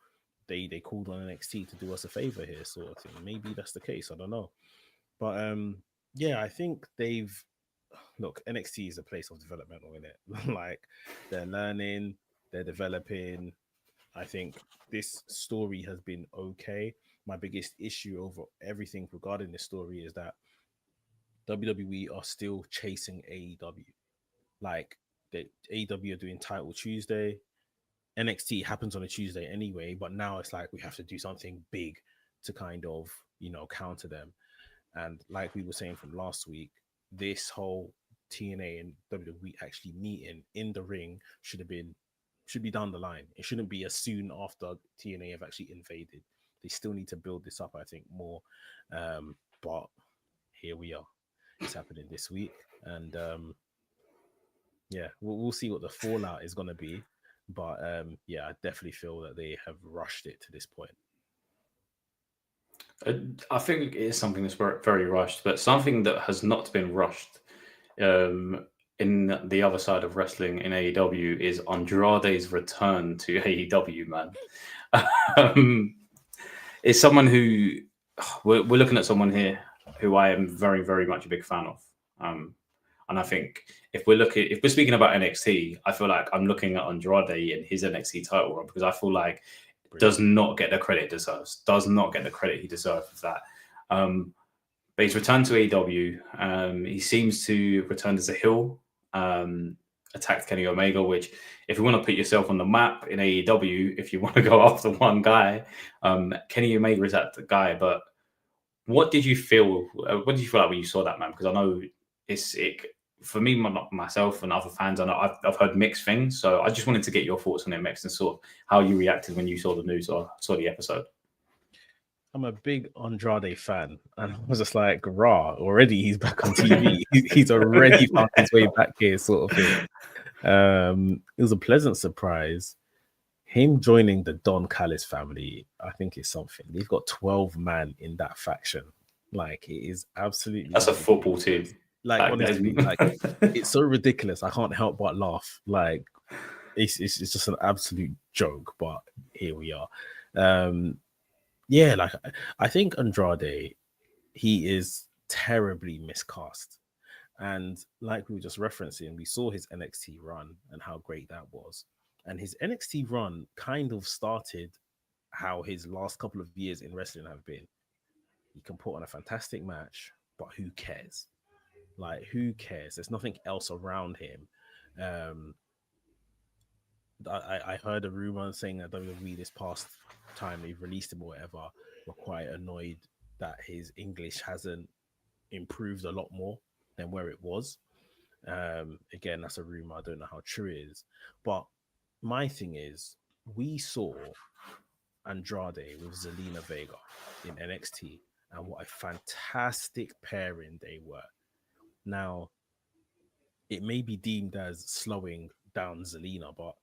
they called on NXT to do us a favor here, sort of thing. Maybe that's the case. I don't know. But yeah, I think NXT is a place of development, isn't it? Like, they're learning, they're developing. I think this story has been okay. My biggest issue over everything regarding this story is that WWE are still chasing AEW. Like, AEW are doing Title Tuesday. NXT happens on a Tuesday anyway, but now it's like we have to do something big to kind of, counter them. And like we were saying from last week, this whole TNA and WWE actually meeting in the ring should be down the line. It shouldn't be as soon after TNA have actually invaded. They still need to build this up, I think, more. But here we are. It's happening this week. And yeah, we'll see what the fallout is going to be. But yeah, I definitely feel that they have rushed it to this point. I think it is something that's very, very rushed, but something that has not been rushed in the other side of wrestling in AEW is Andrade's return to AEW, man. It's someone who we're looking at someone here who I am very, very much a big fan of. And I think if we're speaking about NXT, I feel like I'm looking at Andrade and his NXT title run, because I feel like does not get the credit it deserves. Does not get the credit he deserves for that. But he's returned to AEW. He seems to return as a heel. Attacked Kenny Omega, which, if you want to put yourself on the map in AEW, if you want to go after one guy, Kenny Omega is that guy. But what did you feel? What did you feel like when you saw that, man? Because I know for me, myself and other fans, I know I've heard mixed things. So I just wanted to get your thoughts on it, Mex, and sort of how you reacted when you saw the news or saw the episode. I'm a big Andrade fan, and I was just like, "Rah!" Already, he's back on TV. He's already found his way back here, sort of thing. It was a pleasant surprise. Him joining the Don Callis family, I think, is something. They've got 12 men in that faction. Like, it is absolutely. That's a football team. Like, honestly, like, it's so ridiculous. I can't help but laugh. Like, it's just an absolute joke. But here we are. Yeah, like, I think Andrade, he is terribly miscast. And like we were just referencing, we saw his NXT run and how great that was. And his NXT run kind of started how his last couple of years in wrestling have been. He can put on a fantastic match, but who cares? Like, who cares? There's nothing else around him. I heard a rumor saying that WWE this past time they've released him or whatever were quite annoyed that his English hasn't improved a lot more than where it was. Again, that's a rumor. I don't know how true it is. But my thing is, we saw Andrade with Zelina Vega in NXT, and what a fantastic pairing they were. Now, it may be deemed as slowing down Zelina, but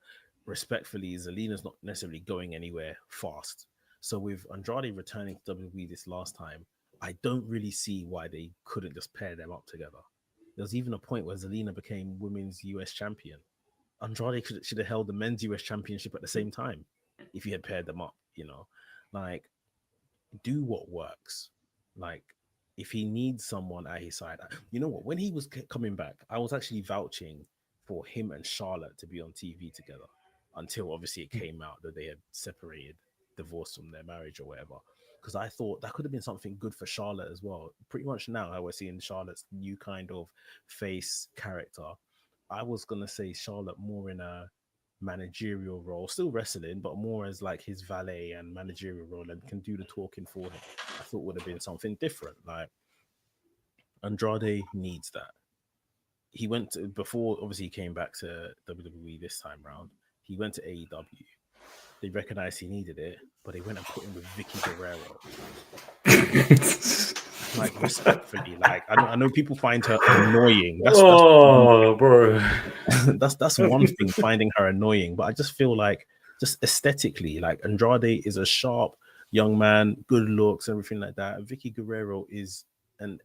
respectfully, Zelina's not necessarily going anywhere fast. So with Andrade returning to WWE this last time, I don't really see why they couldn't just pair them up together. There was even a point where Zelina became women's US champion. Andrade should have held the men's US championship at the same time if you had paired them up, you know. Like, do what works. Like, if he needs someone at his side, you know what? When he was coming back, I was actually vouching for him and Charlotte to be on TV together, until obviously it came out that they had separated, divorced from their marriage or whatever. Because I thought that could have been something good for Charlotte as well. Pretty much now, how we're seeing Charlotte's new kind of face character, I was gonna say Charlotte more in a managerial role, still wrestling, but more as like his valet and managerial role, and can do the talking for him. I thought would have been something different. Like, Andrade needs that. He went to, before obviously he came back to WWE this time round, he went to AEW. They recognized he needed it, but they went and put him with Vicky Guerrero. Like, respectfully, like, I know people find her annoying. That's bro. that's one thing, finding her annoying. But I just feel like, just aesthetically, like, Andrade is a sharp young man, good looks, everything like that. And Vicky Guerrero is an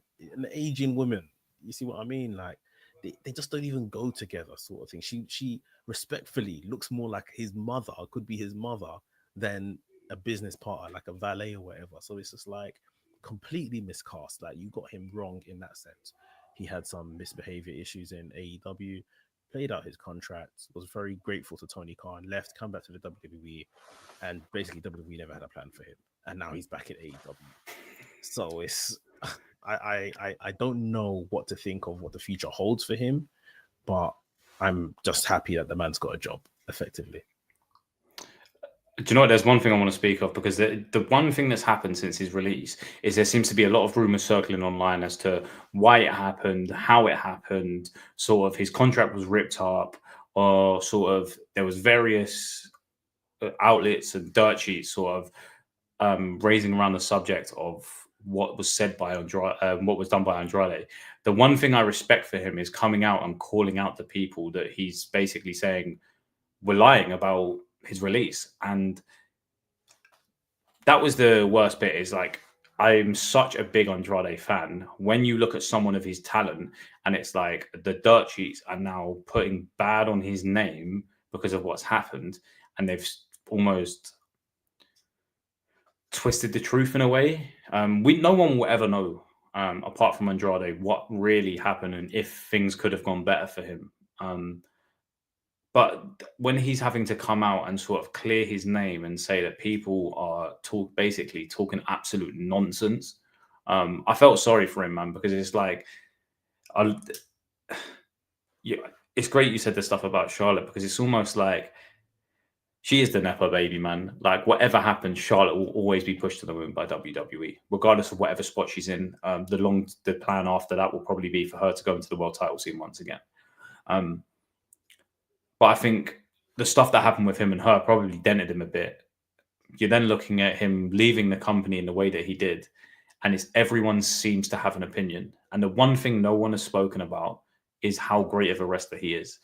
aging woman. You see what I mean? Like, they just don't even go together, sort of thing. She respectfully looks more like his mother, could be his mother, than a business partner, like a valet or whatever. So it's just like completely miscast. Like, you got him wrong in that sense. He had some misbehavior issues in AEW, played out his contract, was very grateful to Tony Khan, left, come back to the WWE, and basically WWE never had a plan for him. And now he's back at AEW. So it's I don't know what to think of what the future holds for him, but I'm just happy that the man's got a job, effectively. Do you know what? There's one thing I want to speak of, because the one thing that's happened since his release is there seems to be a lot of rumors circling online as to why it happened, how it happened, sort of his contract was ripped up, or sort of there was various outlets and dirt sheets sort of raising around the subject of what was said by Andrade, what was done by Andrade. The one thing I respect for him is coming out and calling out the people that he's basically saying were lying about his release. And that was the worst bit, is like, I'm such a big Andrade fan. When you look at someone of his talent and it's like the dirt sheets are now putting bad on his name because of what's happened, and they've almost twisted the truth in a way. No one will ever know apart from Andrade, what really happened and if things could have gone better for him. But when he's having to come out and sort of clear his name and say that people are basically talking absolute nonsense, I felt sorry for him, man, because it's like, yeah, it's great you said the stuff about Charlotte, because it's almost like she is the Nepo baby, man. Like, whatever happens, Charlotte will always be pushed to the moon by WWE, regardless of whatever spot she's in. The plan after that will probably be for her to go into the world title scene once again. But I think the stuff that happened with him and her probably dented him a bit. You're then looking at him leaving the company in the way that he did, and everyone seems to have an opinion. And the one thing no one has spoken about is how great of a wrestler he is.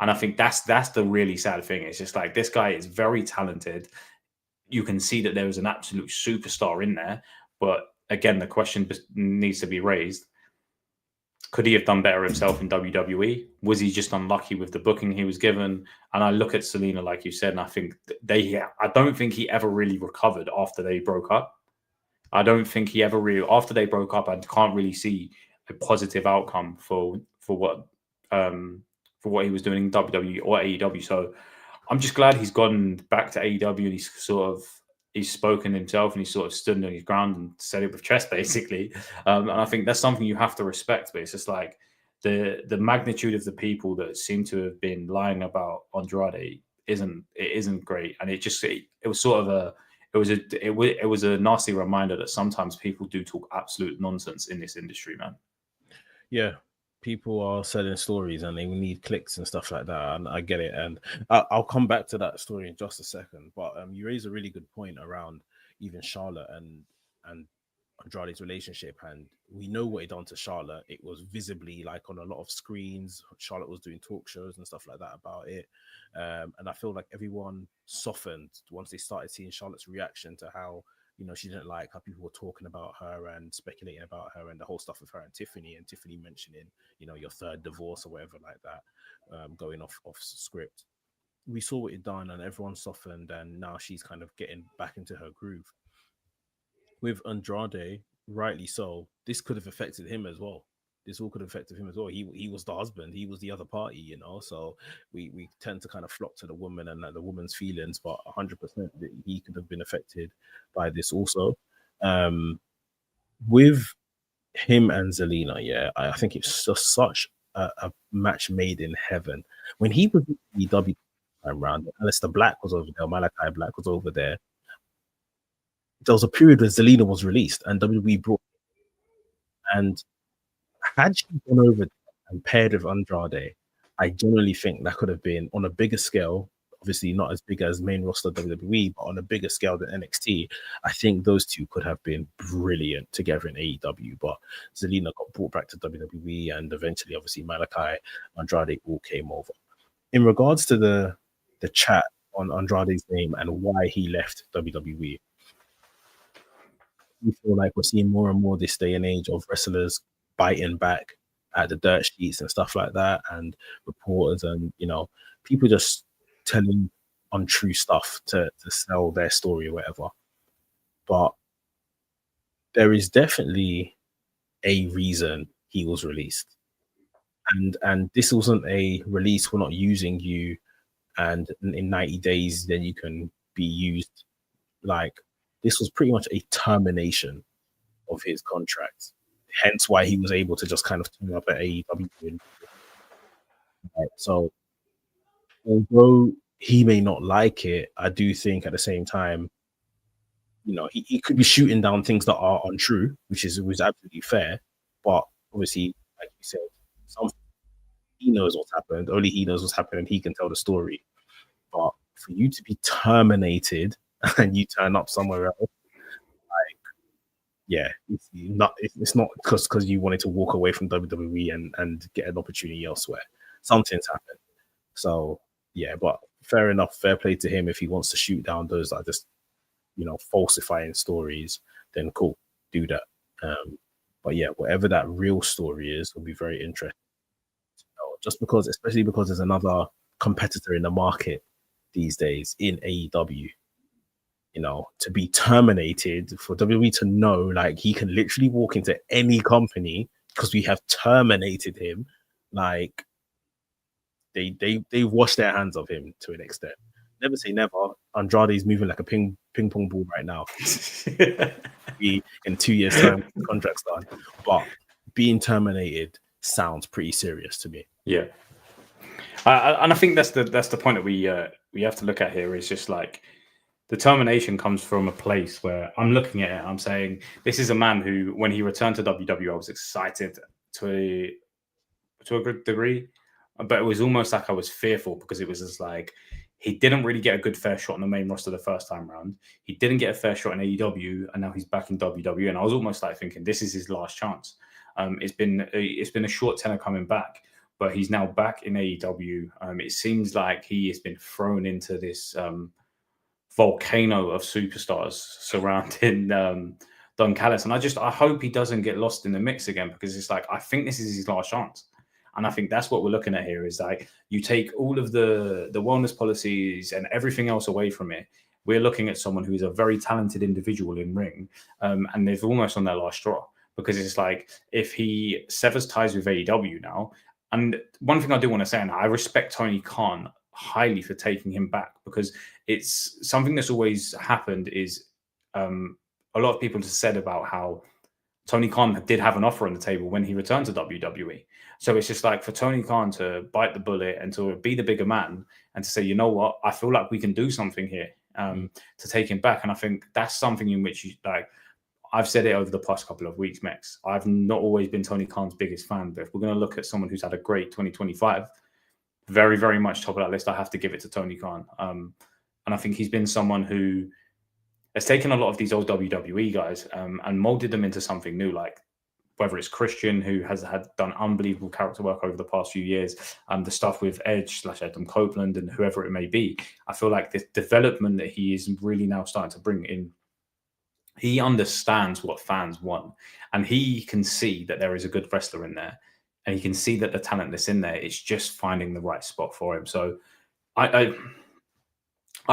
And I think that's the really sad thing. It's just like, this guy is very talented. You can see that there is an absolute superstar in there. But again, the question needs to be raised. Could he have done better himself in WWE? Was he just unlucky with the booking he was given? And I look at Selena, like you said, and I think I don't think he ever really recovered after they broke up. I don't think he ever really, after they broke up, I can't really see a positive outcome for what he was doing in WWE or AEW. So I'm just glad he's gone back to AEW and he's spoken himself and he's sort of stood on his ground and said it with chest, basically. And I think that's something you have to respect. But it's just like the magnitude of the people that seem to have been lying about Andrade isn't great. And it was sort of it was a nasty reminder that sometimes people do talk absolute nonsense in this industry, man. Yeah, people are selling stories and they need clicks and stuff like that, and I get it. And I'll come back to that story in just a second. But you raise a really good point around even Charlotte and Andrade's relationship, and we know what he done to Charlotte. It was visibly like on a lot of screens. Charlotte was doing talk shows and stuff like that about it, and I feel like everyone softened once they started seeing Charlotte's reaction to how, you know, she didn't like how people were talking about her and speculating about her, and the whole stuff with her and Tiffany mentioning, you know, your third divorce or whatever like that, going off script. We saw what it done and everyone softened, and now she's kind of getting back into her groove. With Andrade, rightly so, this could have affected him as well. This all could have affected him as well. He was the husband, he was the other party, you know. So we tend to kind of flock to the woman and the woman's feelings, but 100% he could have been affected by this also. With him and Zelina, yeah, I think it's just such a match made in heaven. When he was in EW time round, Alistair Black was over there, Malachi Black was over there. There was a period where Zelina was released and WWE brought, and had she gone over and paired with Andrade, I generally think that could have been on a bigger scale. Obviously, not as big as main roster WWE, but on a bigger scale than NXT. I think those two could have been brilliant together in AEW. But Zelina got brought back to WWE, and eventually, obviously, Malachi, Andrade all came over. In regards to the chat on Andrade's name and why he left WWE, we feel like we're seeing more and more this day and age of wrestlers biting back at the dirt sheets and stuff like that, and reporters and, you know, people just telling untrue stuff to sell their story or whatever. But there is definitely a reason he was released, and this wasn't a release, we're not using you, and in 90 days then you can be used. Like, this was pretty much a termination of his contract. Hence why he was able to just kind of turn up at AEW. Right. So although he may not like it, I do think at the same time, you know, he could be shooting down things that are untrue, which is absolutely fair. But obviously, like you said, he knows what's happened. Only he knows what's happened, and he can tell the story. But for you to be terminated and you turn up somewhere else, like, yeah, it's not because you wanted to walk away from WWE and get an opportunity elsewhere. Something's happened. So yeah, but fair enough, fair play to him. If he wants to shoot down those that are just, you know, falsifying stories, then cool, do that. But yeah, whatever that real story is will be very interesting. Just because, especially because there's another competitor in the market these days in AEW. to be terminated, for WWE to know like he can literally walk into any company because we have terminated him. Like they wash their hands of him to an extent. Never say never. Andrade's moving like a ping pong ball right now. Be in 2 years' time, the contract's done. But being terminated sounds pretty serious to me. Yeah, and I think that's the point that we have to look at here. Is just like the termination comes from a place where I'm looking at it. I'm saying this is a man who, when he returned to WWE, I was excited to a good degree, but it was almost like I was fearful because it was just like he didn't really get a good fair shot on the main roster the first time around. He didn't get a fair shot in AEW, and now he's back in WWE. And I was almost like thinking this is his last chance. It's been a short tenor coming back, but he's now back in AEW. It seems like he has been thrown into this volcano of superstars surrounding Don Callis, and I hope he doesn't get lost in the mix again, because it's like I think this is his last chance. And I think that's what we're looking at here, is like you take all of the wellness policies and everything else away from it. We're looking at someone who is a very talented individual in ring, and they've almost on their last straw, because it's like if he severs ties with AEW now. And one thing I do want to say, and I respect Tony Khan highly for taking him back, because it's something that's always happened is a lot of people have said about how Tony Khan did have an offer on the table when he returned to WWE. So it's just like for Tony Khan to bite the bullet and to be the bigger man and to say, you know what, I feel like we can do something here to take him back. And I think that's something in which I've said it over the past couple of weeks, Mex. I've not always been Tony Khan's biggest fan, but if we're going to look at someone who's had a great 2025, very, very much top of that list, I have to give it to Tony Khan. And I think he's been someone who has taken a lot of these old WWE guys and molded them into something new, like whether it's Christian, who has done unbelievable character work over the past few years, the stuff with Edge / Adam Copeland and whoever it may be. I feel like the development that he is really now starting to bring in, he understands what fans want, and he can see that there is a good wrestler in there, and he can see that the talent that's in there, it's just finding the right spot for him. So I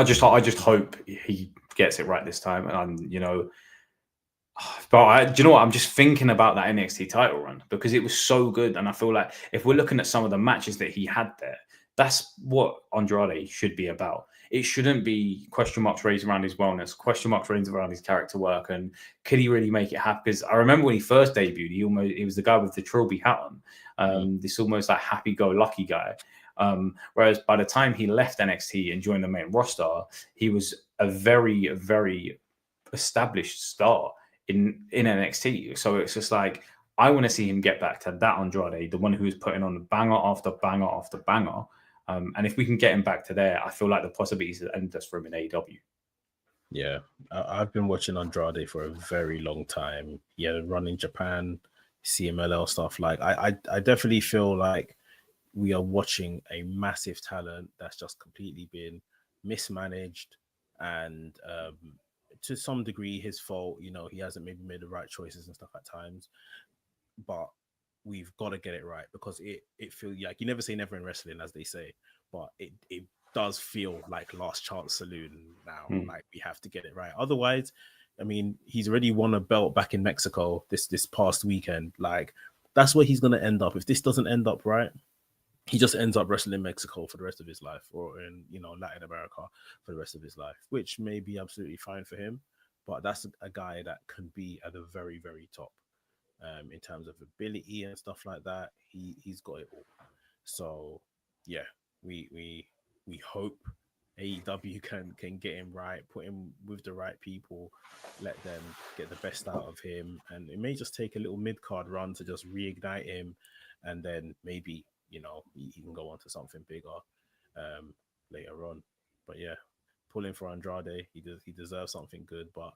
just hope he gets it right this time. And but do you know what? I'm just thinking about that NXT title run, because it was so good. And I feel like if we're looking at some of the matches that he had there, that's what Andrade should be about. It shouldn't be question marks raised around his wellness, question marks raised around his character work, and could he really make it happen? Because I remember when he first debuted, he was the guy with the trilby hat on, this almost like happy-go-lucky guy. Whereas by the time he left NXT and joined the main roster, he was a very, very established star in NXT. So it's just like, I want to see him get back to that Andrade, the one who was putting on banger after banger after banger. And if we can get him back to there, I feel like the possibilities are endless for him in AEW. Yeah, I've been watching Andrade for a very long time. Yeah, run in Japan, CMLL stuff. Like I definitely feel like we are watching a massive talent that's just completely been mismanaged, and to some degree his fault. He hasn't maybe made the right choices and stuff at times, but we've got to get it right, because it feels like, you never say never in wrestling, as they say, but it does feel like last chance saloon now. Like we have to get it right, otherwise, I mean, he's already won a belt back in Mexico this past weekend. Like that's where he's going to end up if this doesn't end up right. He just ends up wrestling in Mexico for the rest of his life, or in Latin America for the rest of his life, which may be absolutely fine for him. But that's a guy that can be at the very, very top. In terms of ability and stuff like that, he's got it all. So yeah, we hope AEW can get him right, put him with the right people, let them get the best out of him, and it may just take a little mid-card run to just reignite him, and then maybe he can go on to something bigger later on. But yeah, pulling for Andrade, he deserves something good, but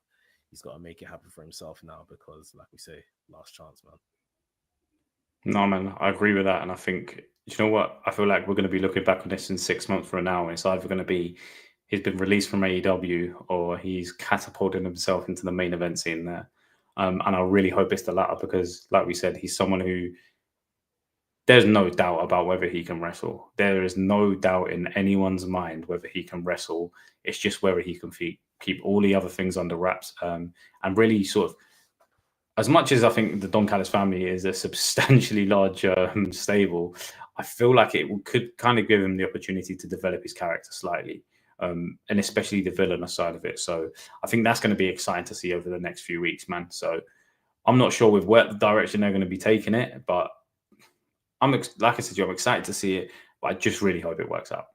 he's got to make it happen for himself now, because, like we say, last chance, man. No, man, I agree with that. And I think, you know what? I feel like we're going to be looking back on this in 6 months from now. It's either going to be he's been released from AEW, or he's catapulted himself into the main event scene there. And I really hope it's the latter, because, like we said, he's someone who there's no doubt about whether he can wrestle. There is no doubt in anyone's mind whether he can wrestle. It's just whether he can keep all the other things under wraps, and really sort of, as much as I think the Don Callis family is a substantially large stable, I feel like it could kind of give him the opportunity to develop his character slightly, and especially the villainous side of it. So I think that's going to be exciting to see over the next few weeks, man. So I'm not sure with what direction they're going to be taking it, but like I said to you, I'm excited to see it, but I just really hope it works out.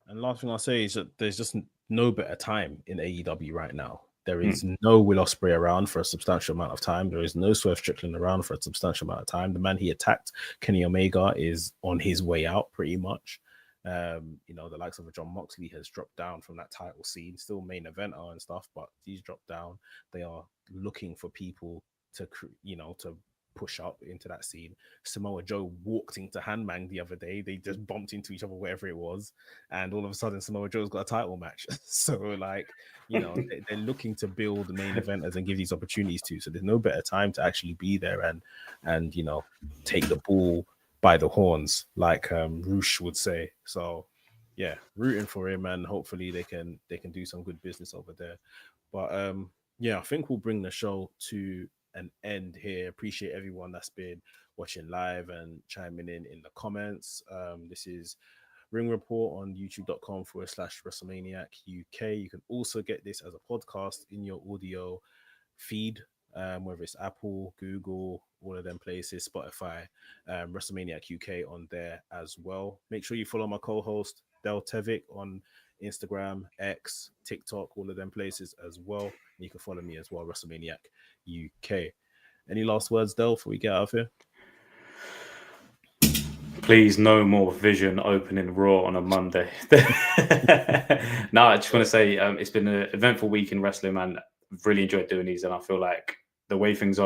And last thing I'll say is that there's just no better time in AEW right now. There is no Will Ospreay around for a substantial amount of time. There is no Swerve Strickland around for a substantial amount of time. The man he attacked, Kenny Omega, is on his way out pretty much. You know, the likes of a John Moxley has dropped down from that title scene, still main eventer and stuff, but he's dropped down. They are looking for people to, you know, to push up into that scene. Samoa Joe walked into Hangman the other day. They just bumped into each other, whatever it was, and all of a sudden Samoa Joe's got a title match. So like, you know, they're looking to build main eventers and give these opportunities to. So there's no better time to actually be there and you know, take the bull by the horns, like Roosh would say. So yeah, rooting for him, and hopefully they can do some good business over there. But yeah, I think we'll bring the show to an end here. Appreciate everyone that's been watching live and chiming in the comments. This is Ring Report on youtube.com/WrestleManiac UK. You can also get this as a podcast in your audio feed, whether it's Apple, Google, all of them places, Spotify, WrestleManiac UK on there as well. Make sure you follow my co-host Del Tevic on Instagram, X, TikTok, all of them places as well. And you can follow me as well, WrestleManiac UK. Any last words, Del, before we get out of here? Please, no more Vision opening Raw on a Monday. No, I just want to say it's been an eventful week in wrestling, man. I've really enjoyed doing these, and I feel like the way things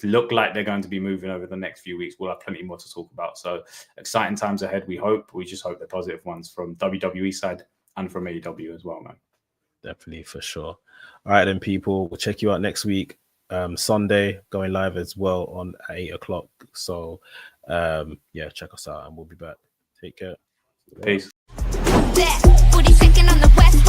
look like they're going to be moving over the next few weeks. We'll have plenty more to talk about. So exciting times ahead, we hope. We just hope they're positive ones from WWE side and from AEW as well, man. Definitely, for sure. All right, then, people. We'll check you out next week. Sunday, going live as well on 8 o'clock. So, yeah, check us out and we'll be back. Take care. Peace. That booty shaking on the west.